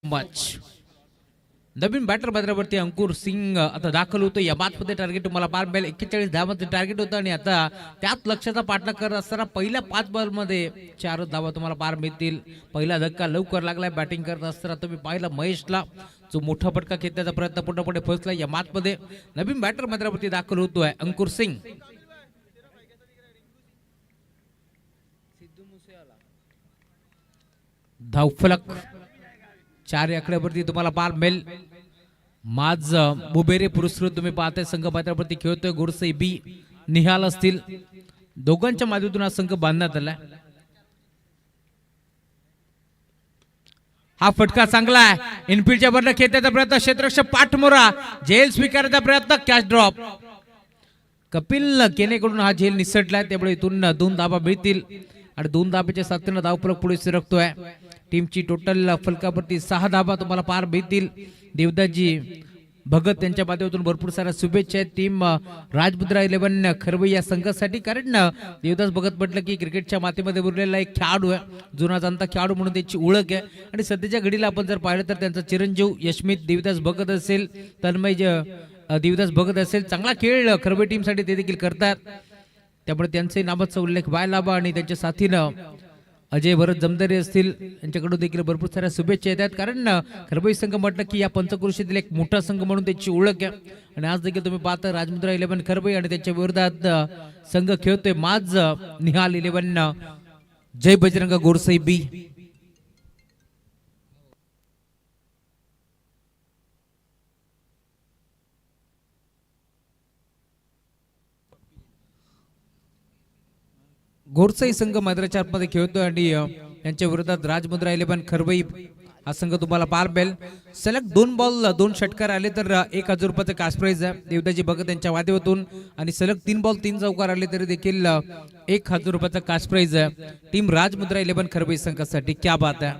मच. नवीन बॅटर बाजारावरती अंकुर सिंग आता दाखल होतो. या मॅच मध्ये टार्गेट तुम्हाला पार मिळेल. 41 धावांचं टार्गेट होतं आणि आता त्यात लक्षाचा पाठलाग करत असताना पहिल्या 5 बॉल मध्ये 4 धावा तुम्हाला पार मिळतील. पहिला धक्का लवकर लागलाय बॅटिंग करत असताना. तुम्ही पाहिलं महेशला जो मोठा फटका खेचण्याचा प्रयत्न पूर्णपणे फसला. या मॅच मध्ये नवीन बॅटर बाजारावरती दाखल होतोय अंकुर सिंग. धावफलक 4 आकड्यावरती तुम्हाला पार मिळेल. माज बुबेरे पुरस्कृत तुम्ही पाहताय संघ पात्रावरती खेळतोय. गोरसई बी निहाल असतील. दोघांच्या माध्यमातून हा संघ बांधण्यात आलाय. हा फटका चांगला आहे. इनफिल्डच्या वरनं खेळण्याचा प्रयत्न, क्षेत्ररक्षक पाठमोरा, झेल स्वीकारण्याचा प्रयत्न, कॅच ड्रॉप. कपिल केनेकडून हा झेल निसटलाय, त्यामुळे इथून 2 धाबा मिळतील आणि 2 धाब्याच्या साथीनं धावफलक पुढे सरकतोय. टीमची टोटल फलकावरती 6 धाबा तुम्हाला पार मिळतील. देवदासजी भगत यांच्या माध्यमातून भरपूर साऱ्या शुभेच्छा आहेत टीम राजमुद्रा 11 खरवई या संघासाठी. कारण देवदास भगत म्हटलं की क्रिकेटच्या मातीमध्ये उरलेला एक खेळाडू आहे, जुना जाणता खेळाडू म्हणून त्याची ओळख आहे. आणि सध्याच्या घडीला आपण जर पाहिलं तर त्यांचा चिरंजीव यशमित देवदास भगत असेल, तन्मय देवदास भगत असेल, चांगला खेळ खरवई टीमसाठी ते देखील करतात. त्यामुळे त्यांचे नावाचा उल्लेख व्हायला हवा. आणि त्यांच्या साथीनं अजय भरत जमदारी असतील, यांच्याकडून देखील भरपूर साऱ्या शुभेच्छा येतात. कारण खरबई संघ म्हटलं की या पंचक्रोशीतील एक मोठा संघ म्हणून त्याची ओळख आहे. आणि आज देखील तुम्ही पाहता राजमुद्रा 11 खरबई आणि त्यांच्या विरोधात संघ खेळतोय माझ निहाल 11 जय बजरंग गोरसाई बी. गोरसाई संघ मैदानाच्या आतमध्ये खेळतोय आणि यांच्या विरोधात राजमुद्रा 11 खरवई हा संघ तुम्हाला पार बेल. सलग 2 बॉल 2 षटकार आले तर 1000 रुपयाचं कॅश प्राइज आहे देवदाजी भगत यांच्या माध्यमातून. आणि सलग 3 बॉल 3 चौकार आले तरी देखील 1000 रुपयाचा कॅश प्राइज आहे टीम राजमुद्रा 11 खरवई संघासाठी. क्या बात आहे.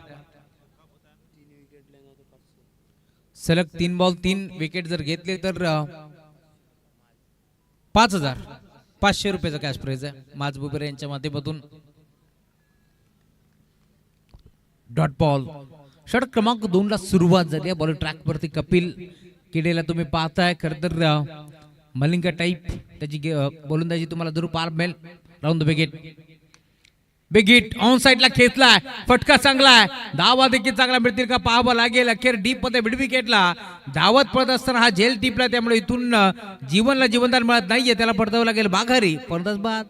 सलग 3 बॉल 3 विकेट जर घेतले तर 5,500 रुपयाचा कॅश प्राइज आहे माज बुबेरे यांच्या माध्यमातून. Dot ball. षटक क्रमांक 2 ला सुरुवात झाली. बॉल ट्रॅक वरती कपिल किडेला तुम्ही पाहताय. खर तर मलिंगा टाईप त्याची गोलंदाजी तुम्हाला जरूर पार मिळेल. Round the big hit on साइडला खेचलाय, फटका चांगला आहे, धावा देखील चांगला मिळतील का पाहावं लागेल. अखेर डीप मध्ये मिड विकेटला धावत पडत असताना हा झेल टिपला, त्यामुळे इथून जीवनला जीवनदान मिळत नाहीये, त्याला पडतावं लागेल माघारी. फलंदाज बाद.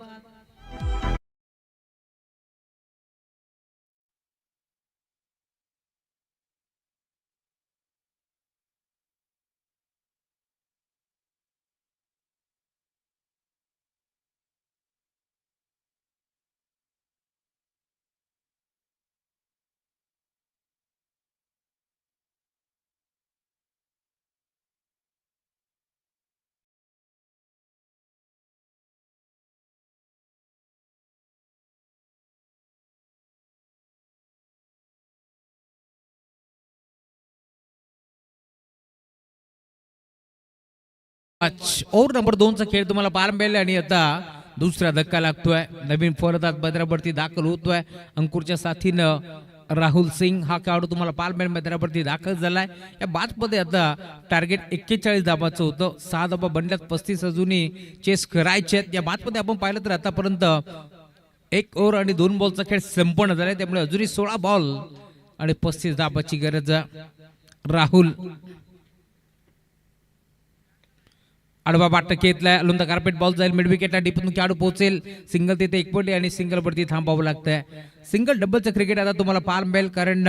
ओव्हर नंबर 2 चा खेळ तुम्हाला पार मिळाला आणि आता दुसरा धक्का लागतोय. नवीन फलंदाज मैदानावरती दाखल होतोय. अंकुरच्या साथीनं राहुल सिंग हा खेळाडू तुम्हाला पार मिळेल मैदानावरती दाखल झालाय. या बाद मध्ये आता टार्गेट 41 धाबाचं होतं. 6 धाबा बनल्यात, 35 अजूनही चेस करायचे आहेत. या बाद मध्ये आपण पाहिलं तर आतापर्यंत 1 ओव्हर आणि 2 बॉलचा खेळ संपन्न झालाय, त्यामुळे अजूनही 16 बॉल आणि 35 धाबाची गरज. राहुल आडवा बाट घेतलाय, लुंदा कार्पेट बॉल जाईल मिड विकेटला, डीपतून खेळाडू पोहोचेल. सिंगल तिथे 1 पडली आणि सिंगल वरती थांबावं लागतंय. सिंगल डबलचं क्रिकेट आता तुम्हाला पार मिळेल, कारण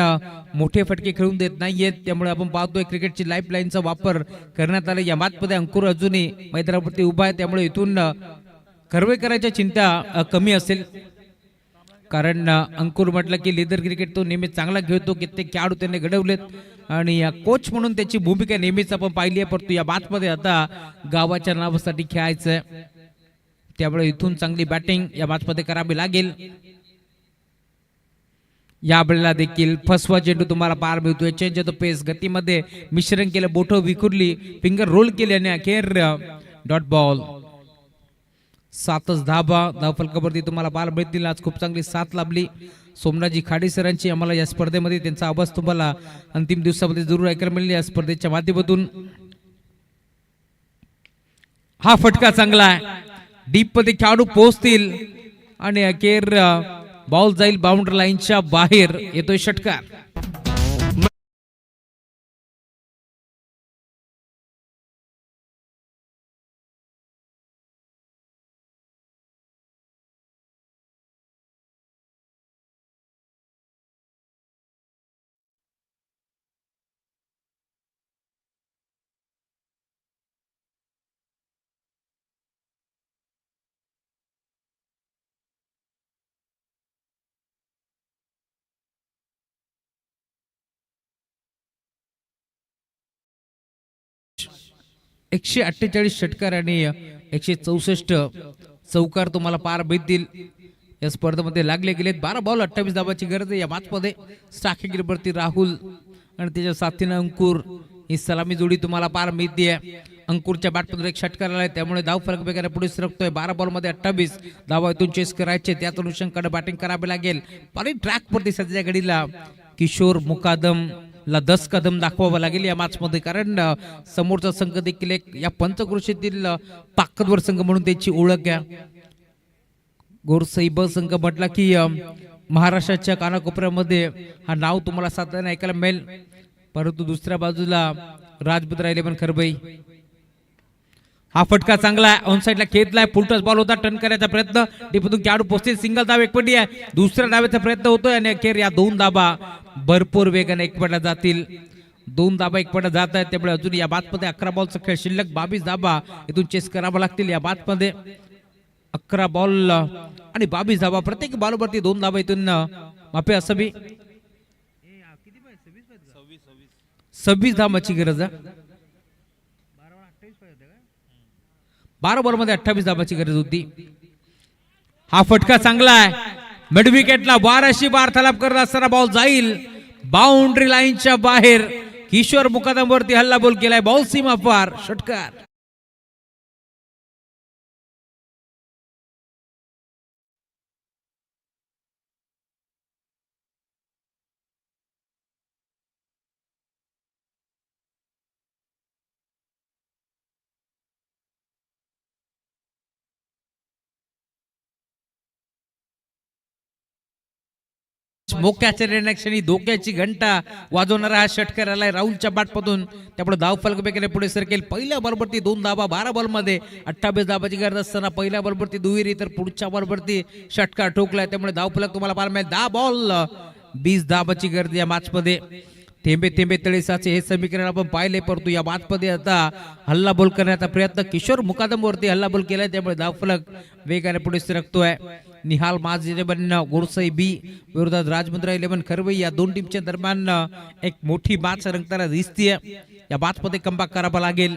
मोठे फटके खेळून देत नाहीयेत. त्यामुळे आपण पाहतोय क्रिकेटची लाईफ लाईनचा वापर करण्यात आला. या मातमध्ये अंकुर अजूनही मैदानावरती उभा आहे, त्यामुळे इथून खरवेकरांच्या चिंता कमी असेल. कारण अंकुर म्हटलं की लिडर क्रिकेट तो नेहमी चांगला खेळतो, कित्येक खेळाडू त्यांनी घडवलेत आणि कोच म्हणून त्याची भूमिका नेहमीच आपण पाहिली आहे. परंतु या बातमध्ये आता गावाच्या नावासाठी खेळायचंय, त्यामुळे इथून चांगली बॅटिंग या बातमध्ये करावी लागेल. या वेळेला देखील फसवा चेंडू तुम्हाला पार मिळतोय. चेंज ऑफ पेस, गतीमध्ये मिश्रण केलं, बोटं विखुरली, फिंगर रोल केले आणि अखेर डॉट बॉल. 7च धाबा धावफलकावरती तुम्हाला पार मिळतील. आज खूप चांगली साथ लाभली सोमनाथजी खाडी सरांची. आम्हाला या स्पर्धेमध्ये त्यांचा आवाज तुम्हाला अंतिम दिवसामध्ये जरूर ऐकायला मिळेल या स्पर्धेच्या माध्यमातून. हा फटका चांगला आहे, डीप मध्ये खेळाडू पोहोचतील आणि अखेर बॉल जाईल बाउंड्री लाईनच्या बाहेर. येतोय षटकार. 148 षटकार आणि 164 चौकार तुम्हाला पार भेटतील. या स्पर्धेमध्ये लागले गेलेत. 12 बॉल 28 धावाची गरज आहे. या मॅचमध्ये स्ट्रायकिंगवरती राहुल आणि त्याच्या साथीनं अंकुर ही सलामी जोडी तुम्हाला पार मिळते. अंकुरच्या बॅटमध्ये 1 षटकार आलाय, त्यामुळे धाव फरक वेगाने पुढे सरकतोय. 12 बॉलमध्ये 28 धावा इथून चेस करायचे. त्याच अनुषंगाने बॅटिंग करावी लागेल. पारी ट्रॅक वरती सध्या घडीला किशोर मुकादम ला 10 कदम दाखवावं लागेल या मॅच मध्ये, कारण समोरचा संघ देखील एक या पंचक्रोशीतील ताकदवर संघ म्हणून त्याची ओळख आहे. गोरसईब संघ म्हटला की महाराष्ट्राच्या कानाकोपऱ्यामध्ये हा नाव तुम्हाला साधारण ऐकायला मिळेल. परंतु दुसऱ्या बाजूला राजपुत्र 11 खरबई. हा फटका चांगला आहे, ऑन साइडला खेळलाय. फुलटॉस बॉल होता, टर्न करायचा प्रयत्न, टिपून खेळाडू पोहोचते. सिंगल धाव एकपटी आहे. दुसऱ्या धावेचा प्रयत्न होतोय आणि अखेर या 2 धाबा भरपूर वेगाने एकपटा जातील. 2 धाबा एकपटा जात आहेत, त्यामुळे अजून या बातमध्ये 11 बॉलचा खेळ शिल्लक. 22 धाबा इथून चेस करावा लागतील या बातमध्ये. 11 बॉल आणि 22 धाबा, प्रत्येक बॉलवरती 2 धाबा इथून माफी असावी. 26 धावांची गरज आहे. 12 बॉल मध्ये 28 धावांची गरज होती. हा फटका चांगला आहे, मिड विकेटला 12शी बार तलाब करत असताना बॉल जाईल बाउंड्री लाईनच्या बाहेर. किशोर मुकादम वरती हल्ला बॉल केलाय, बॉल सीमा पार, षटकार. मोक्याच्या निर्णयाक्षणी धोक्याची घंटा वाजवणारा हा षटकार आलाय राहुलच्या बॅटमधून, त्यामुळे धाव फलक वेगाने पुढे सरकेल. पहिल्या बॉलवरती 2 धाबा, 12 बॉलमध्ये 28 धाबाची गरज असताना पहिल्या बॉलवरती दुहेरी, तर पुढच्या बॉलवरती षटकार ठोकलाय, त्यामुळे धाव फलक तुम्हाला पाहायला मिळेल. 10 बॉल 20 धाबाची गरज या मॅच मध्ये. थेंबे थेंबे तळे साचे हे समीकरण आपण पाहिले, परंतु या मॅचमध्ये आता हल्ला बोल करण्याचा प्रयत्न किशोर मुकादम वरती हल्ला बोल केलाय, त्यामुळे धाव फलक वेगाने पुढे सरकतोय. निहाल माज 11 गोरसई बी विरोधात राजमुद्रा 11 खरवई, या 2 टीमच्या दरम्यान एक मोठी मॅच रंगताना दिसतीये. या मॅच मध्ये कमबॅक करावा लागेल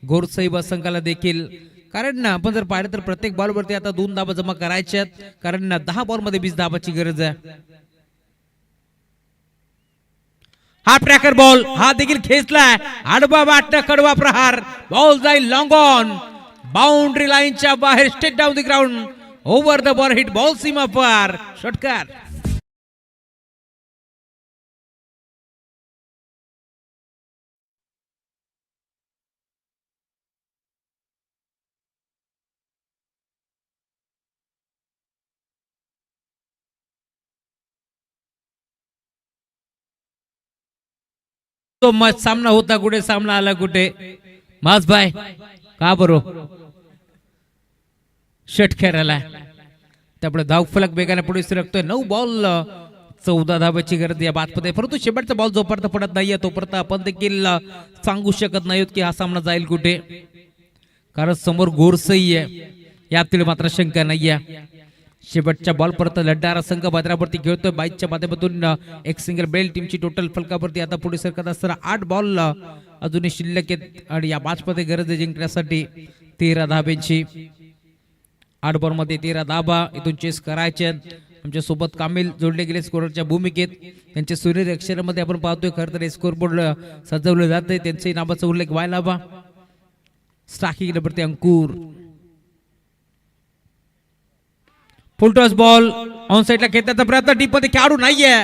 गोरसई संघाला देखील, कारण आपण जर पाहिलं तर प्रत्येक बॉलवरती आता 2 धाबा जमा करायच्या आहेत, कारण 10 बॉल मध्ये 20 धाबाची गरज आहे. हा ट्रॅकर बॉल, हा देखील खेचलाय, आडवा वाटणं कडवा प्रहार, बॉल जाईल लॉंग ऑन बाउंड्री लाईनच्या बाहेर, straight down the ground, over the ball hit, ball सीमा पार, षटकार. तो मत सामना होता कुठे, सामना आला कुठे. माज भाई का बरो षटकार आला, त्यामुळे धाव फलक वेगाने पुढे सरकतोय. 9 बॉल 14 धावाची गरज या बातमध्ये, परंतु शेवटचा बॉल जोपर्यंत पडत नाहीये तोपर्यंत आपण देखील सांगू शकत नाही की हा सामना जाईल कुठे, कारण समोर गोरसई आहे, यातील मात्र शंका नाहीये. शेवटच्या बॉल परत लढणारा संघ भद्रावरती खेळतोय. 22च्या माध्यमातून एक सिंगल बेल, टीमची टोटल फलकावरती आता पुढे सरकत असताना 8 बॉल अजूनही शिल्लक आहेत आणि या मॅच मध्ये गरज आहे जिंकण्यासाठी 13 धाब्यांची. 8 बॉल मध्ये 13 धाबा इथून चेस करायचे. आमच्या सोबत कामिल जोडले गेले स्कोररच्या भूमिकेत, त्यांच्या सुरेख अक्षरामध्ये आपण पाहतोय. खरं तर स्कोरबोर्ड सजवलं जाते, त्यांच्याही नावाचा उल्लेख व्हायला हवा. स्ट्रायकिंग नंबर ते अंकुर. फुलटॉस बॉल ऑन साइडला खेळण्याचा प्रयत्न, डीप मध्ये खेळाडू नाहीये,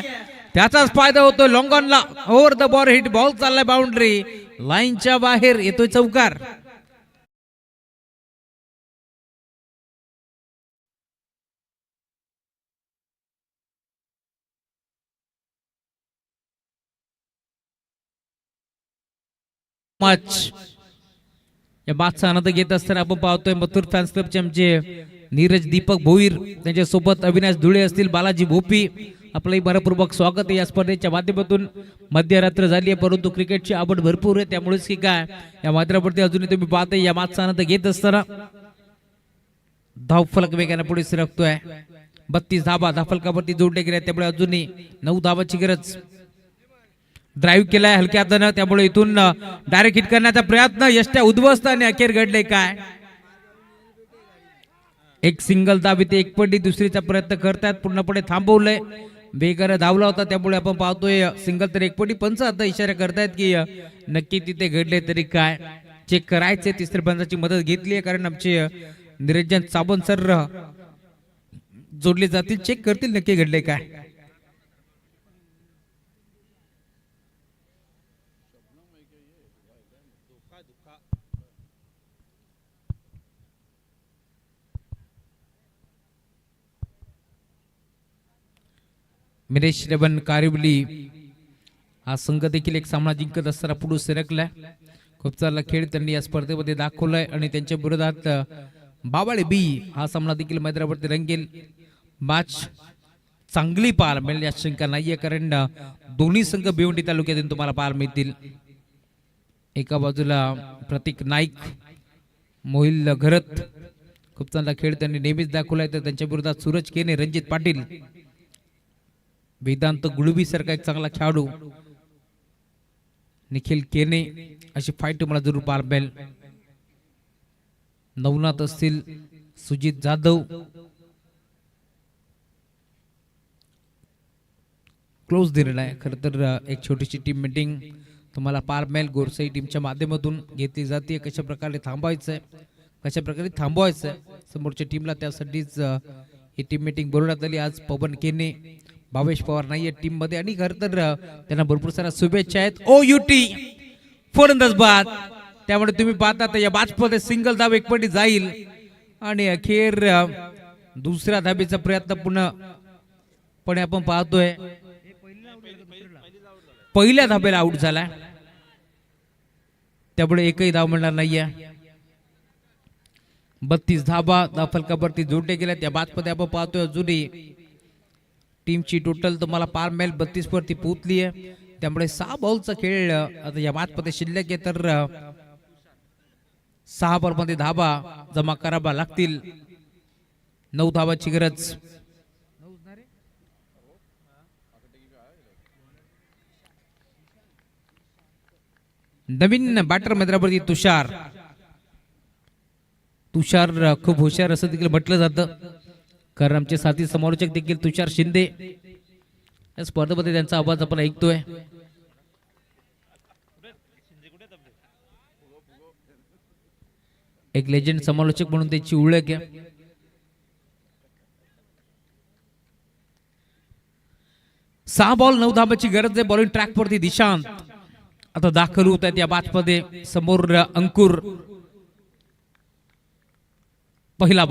त्याचाच फायदा होतो. लॉंग ऑनला over the ball hit, ball चाललाय बाउंड्री लाईनच्या बाहेर, येतोय चौकार. या मॅचचा आनंद घेत असताना आपण पाहतोय मथुर फॅन्स क्लबचे आमचे नीरज दीपक भोईर, त्यांच्या सोबत अविनाश धुळे असतील, बालाजी भोपी, आपलंही मनपूर्वक स्वागत आहे. या स्पर्धेच्या माध्यमातून मध्यरात्र झाली आहे, परंतु क्रिकेटची आवड भरपूर आहे, त्यामुळेच की काय या माध्यमावरती अजूनही तुम्ही पाहताय या मॅचचा आनंद घेत असताना धाव फलक वेगाने पुढे सरकतोय. 32 धाबा धाव फलकावरती जोडले गेले, त्यामुळे अजूनही 9 धावाची गरज. ड्राईव्ह केलाय हलक्या हातानं, त्यामुळे इथून डायरेक्ट हिट करण्याचा प्रयत्न यष्ट्या उद्ध्वस्त आणि अखेर घडले काय. एक सिंगल दाब इथे एक पट्टी दुसरीचा प्रयत्न करतात, पूर्णपणे थांबवलंय. बेगानं धावला होता, त्यामुळे आपण पाहतोय सिंगल तर एक पट्टी. पंच आता इशारा करतायत की नक्की तिथे घडले तरी काय चेक करायचे. तिसऱ्या पंचाची मदत घेतली आहे, कारण आमचे निरंजन सावंत सर जोडले जातील, चेक करतील नक्की घडले काय. मिरेश रेबन कारिवली हा संघ देखील एक सामना जिंकत असताना पुढे सरकलाय. खूप चांगला खेळ त्यांनी या स्पर्धेमध्ये दाखवलाय आणि त्यांच्या विरोधात बाबाळे बी हा सामना देखील मैदानावरती रंगेल. मॅच चांगली पाहायला मिळेल यात शंका नाहीये, कारण दोन्ही संघ भिवंडी तालुक्यातून तुम्हाला पाहायला मिळतील. एका बाजूला प्रतीक नाईक, मोहिल घरत, खूप चांगला खेळ त्यांनी नेहमीच दाखवलाय. तर त्यांच्या विरोधात सूरज केने, रणजित पाटील, वेदांत गुळवी सारखा एक चांगला खेळाडू, निखिल केने, अशी फाईट तुम्हाला जरूर पाहायला मिळेल. नवनाथ असतील, सुजित जाधव, क्लोज दिलेला आहे. खरं तर एक छोटीशी टीम मीटिंग तुम्हाला पाहायला मिळेल. गोरसाई टीमच्या माध्यमातून घेतली जाते. कशा प्रकारे थांबवायचं, कशा प्रकारे थांबवायचं समोरच्या टीमला, त्यासाठीच ही टीम मीटिंग बोलवण्यात आली. आज पवन केने, भावेश पवार नाहीये टीम मध्ये, आणि खरं तर त्यांना भरपूर साऱ्या शुभेच्छा आहेत. OUT फलंदाज बाद, त्यामुळे तुम्ही पाहता तर या बाजमध्ये सिंगल धाव एक पट्टी जाईल आणि अखेर दुसऱ्या धाबेचा प्रयत्न पुन्हा पण आपण पाहतोय. पहिल्या धाब्याला आउट झाला, त्यामुळे एकही धाव मिळणार नाहीये. 32 धाबा फलकावरती जोडले गेल्या. त्या बाजमध्ये आपण पाहतोय अजूनही टीमची टोटल तुम्हाला पाहायला मिळेल 32 वरती पोहोचली आहे. त्यामुळे 6 बॉलचा खेळ आता या मॅचमध्ये शिल्लक आहे. तर 6 बॉलमध्ये धाबा जमा करावा लागतील. 9 धावाची गरज. नवीन बॅटर मैदानावरती तुषार खूप हुशार असं देखील म्हटलं जातं, कारण आमचे साथी समालोचक देखील तुषार शिंदे या स्पर्धेमध्ये त्यांचा आवाज आपण ऐकतोय. एक लेजंड समालोचक म्हणून त्याची ओळख आहे. सहा बॉल 9 धाबाची गरज आहे. बॉलिंग ट्रॅक वरती दिशांत आता दाखल होत आहेत या मॅचमध्ये. समोर अंकुर. पहिला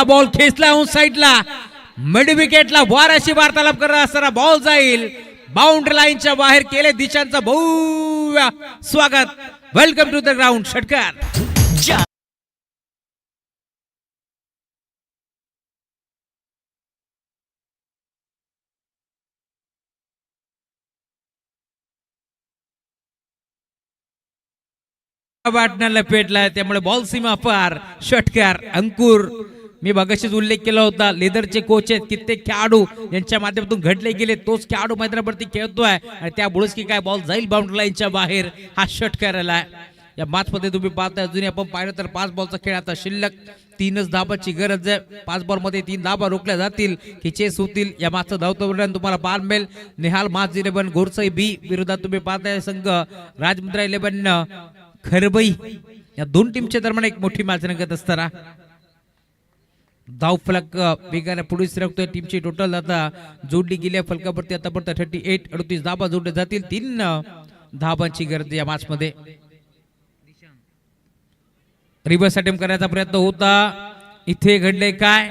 बॉल खेचला ऑन साइडला, मिड विकेटला वार अशी वार्तालाप करत असताना बॉल जाईल बाउंड्री लाईनच्या बाहेर. केले दिशांचा भव्य स्वागत. Welcome to the ground. षटकार. बॅटनला पेटलाय, त्यामुळे बॉल सीमा पार. षटकार. अंकुर. मी मगाशीच उल्लेख केला होता, लेदरचे कोच आहेत, कित्येक खेळाडू यांच्या माध्यमातून घडले गेले. तोच खेळाडू मैदानावरती खेळतोय आणि त्यामुळेच की काय बॉल जाईल बाउंड्री लाईनच्या बाहेर. हा षटकार आलाय या मॅच मध्ये. तुम्ही पाहताय अजूनही आपण पाहिलं तर 5 बॉलचा खेळ आता शिल्लक. 3च धाबाची गरज आहे. 5 बॉल मध्ये 3 धाबा रोखल्या जातील की चेस होतील. या मॅचचं धावतं तुम्हाला पाहायला मिळेल. निहाल माज 11 गोरसाई बी विरोधात तुम्ही पाहताय संघ राजमुद्रा 11 खरबई. या दोन टीमच्या दरम्यान एक मोठी मॅच रंगत असताना धाव फलक वेगाने पुढे सरकतोय. टीमची टोटल आता जोडली गेली आहे फलकावरती आतापर्यंत 38. 38 धाबा जोडले जातील. 3 धाबांची गरज या मॅच मध्ये. रिव्हर्स अटेम्प्ट करण्याचा प्रयत्न होता. इथे घडले काय.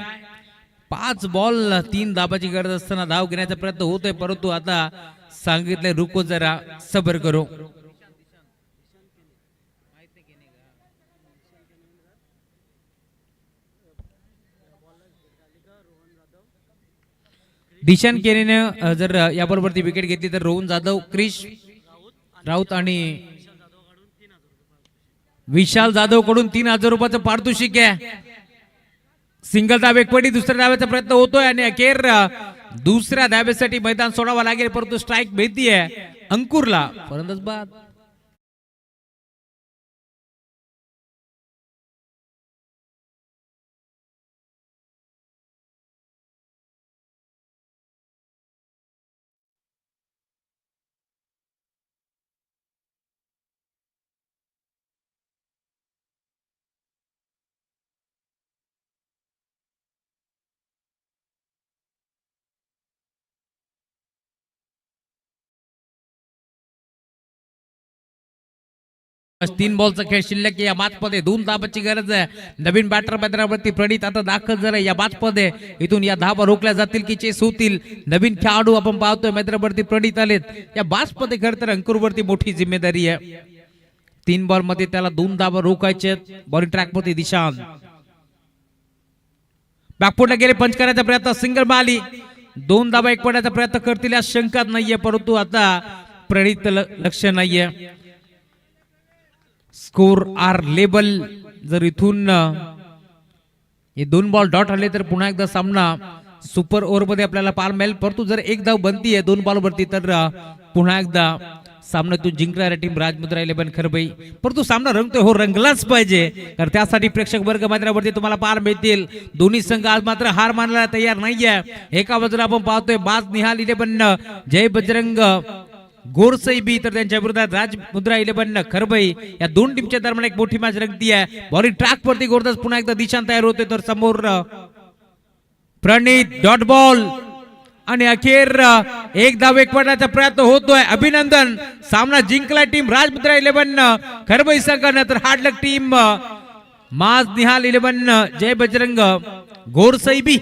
5 बॉल 3 धाबाची गरज असताना धाव घेण्याचा प्रयत्न होतोय, परंतु आता सांगितले रुको जरा सबर करो. दिशान केने जर याबरोबर विकेट घेतली तर रोहन जाधव, क्रिश राऊत आणि विशाल जाधव कडून 3000 रुपयाचं पारितोषिक आहे. सिंगल धाव एक पटी दुसऱ्या धाव्याचा प्रयत्न होतोय आणि अखेर दुसऱ्या धाब्यासाठी मैदान सोडावं लागेल, परंतु स्ट्राईक मिळतीये अंकुरला. फलंदाज बाद. तीन बॉलचा खेळ शिल्लक या मॅचमध्ये 2 धाबाची गरज आहे. नवीन बॅटर मैदानावरती प्रणित आता दाखल झाला या मॅचमध्ये. इथून या धाबा रोखल्या जातील की चेस होतील. नवीन खेळाडू आपण पाहतोय मैदानावरती प्रणित आलेत या मॅचमध्ये. खरं तर अंकुरवरती मोठी जिम्मेदारी आहे. 3 बॉल मध्ये त्याला 2 धाबा रोखायचे. बॉलिंग ट्रॅक मध्ये दिशांत बॅकफुटला गेले, पंच करायचा प्रयत्न, सिंगल माली. 2 धाबा एक पडण्याचा प्रयत्न करतील या शंकात नाहीये, परंतु आता प्रणित लक्ष नाहीये. स्कोर आर लेबल. जर इथून हे 2 बॉल डॉट आले तर पुन्हा एकदा सामना सुपर ओव्हर मध्ये आपल्याला पाहायला मिळेल. परंतु जर एक धाव बनती आहे 2 बॉल वरती तर पुन्हा एकदा सामन्यातून जिंकणाऱ्या टीम राजमुद्रा 11 खरबई. परंतु सामना रंगतोय, हो रंगलाच पाहिजे, कारण त्यासाठी प्रेक्षक वर्ग मैदानावरती तुम्हाला पाहायला मिळतील. दोन्ही संघ आज मात्र हार मानायला तयार नाहीये. एका बाजूला आपण पाहतोय बाज निहाल 11 जय बजरंग गोरसैबी, तर त्यांच्या विरोधात राजमुद्रा 11 खरबई. या 2 टीमच्या दरम्यान एक मोठी मॅच रंगती आहे. बॉलिंग ट्रॅक वरती गोरदास पुन्हा एकदा दिशांत तयार होते, तर समोर प्रणित डॉट बॉल आणि अखेर एक धाव एक पडण्याचा प्रयत्न होतोय. अभिनंदन, सामना जिंकला टीम राजमुद्रा 11 खरबई संघानं. तर हार्डलक टीम माज निहाल 11 जय बजरंग गोरसैबी.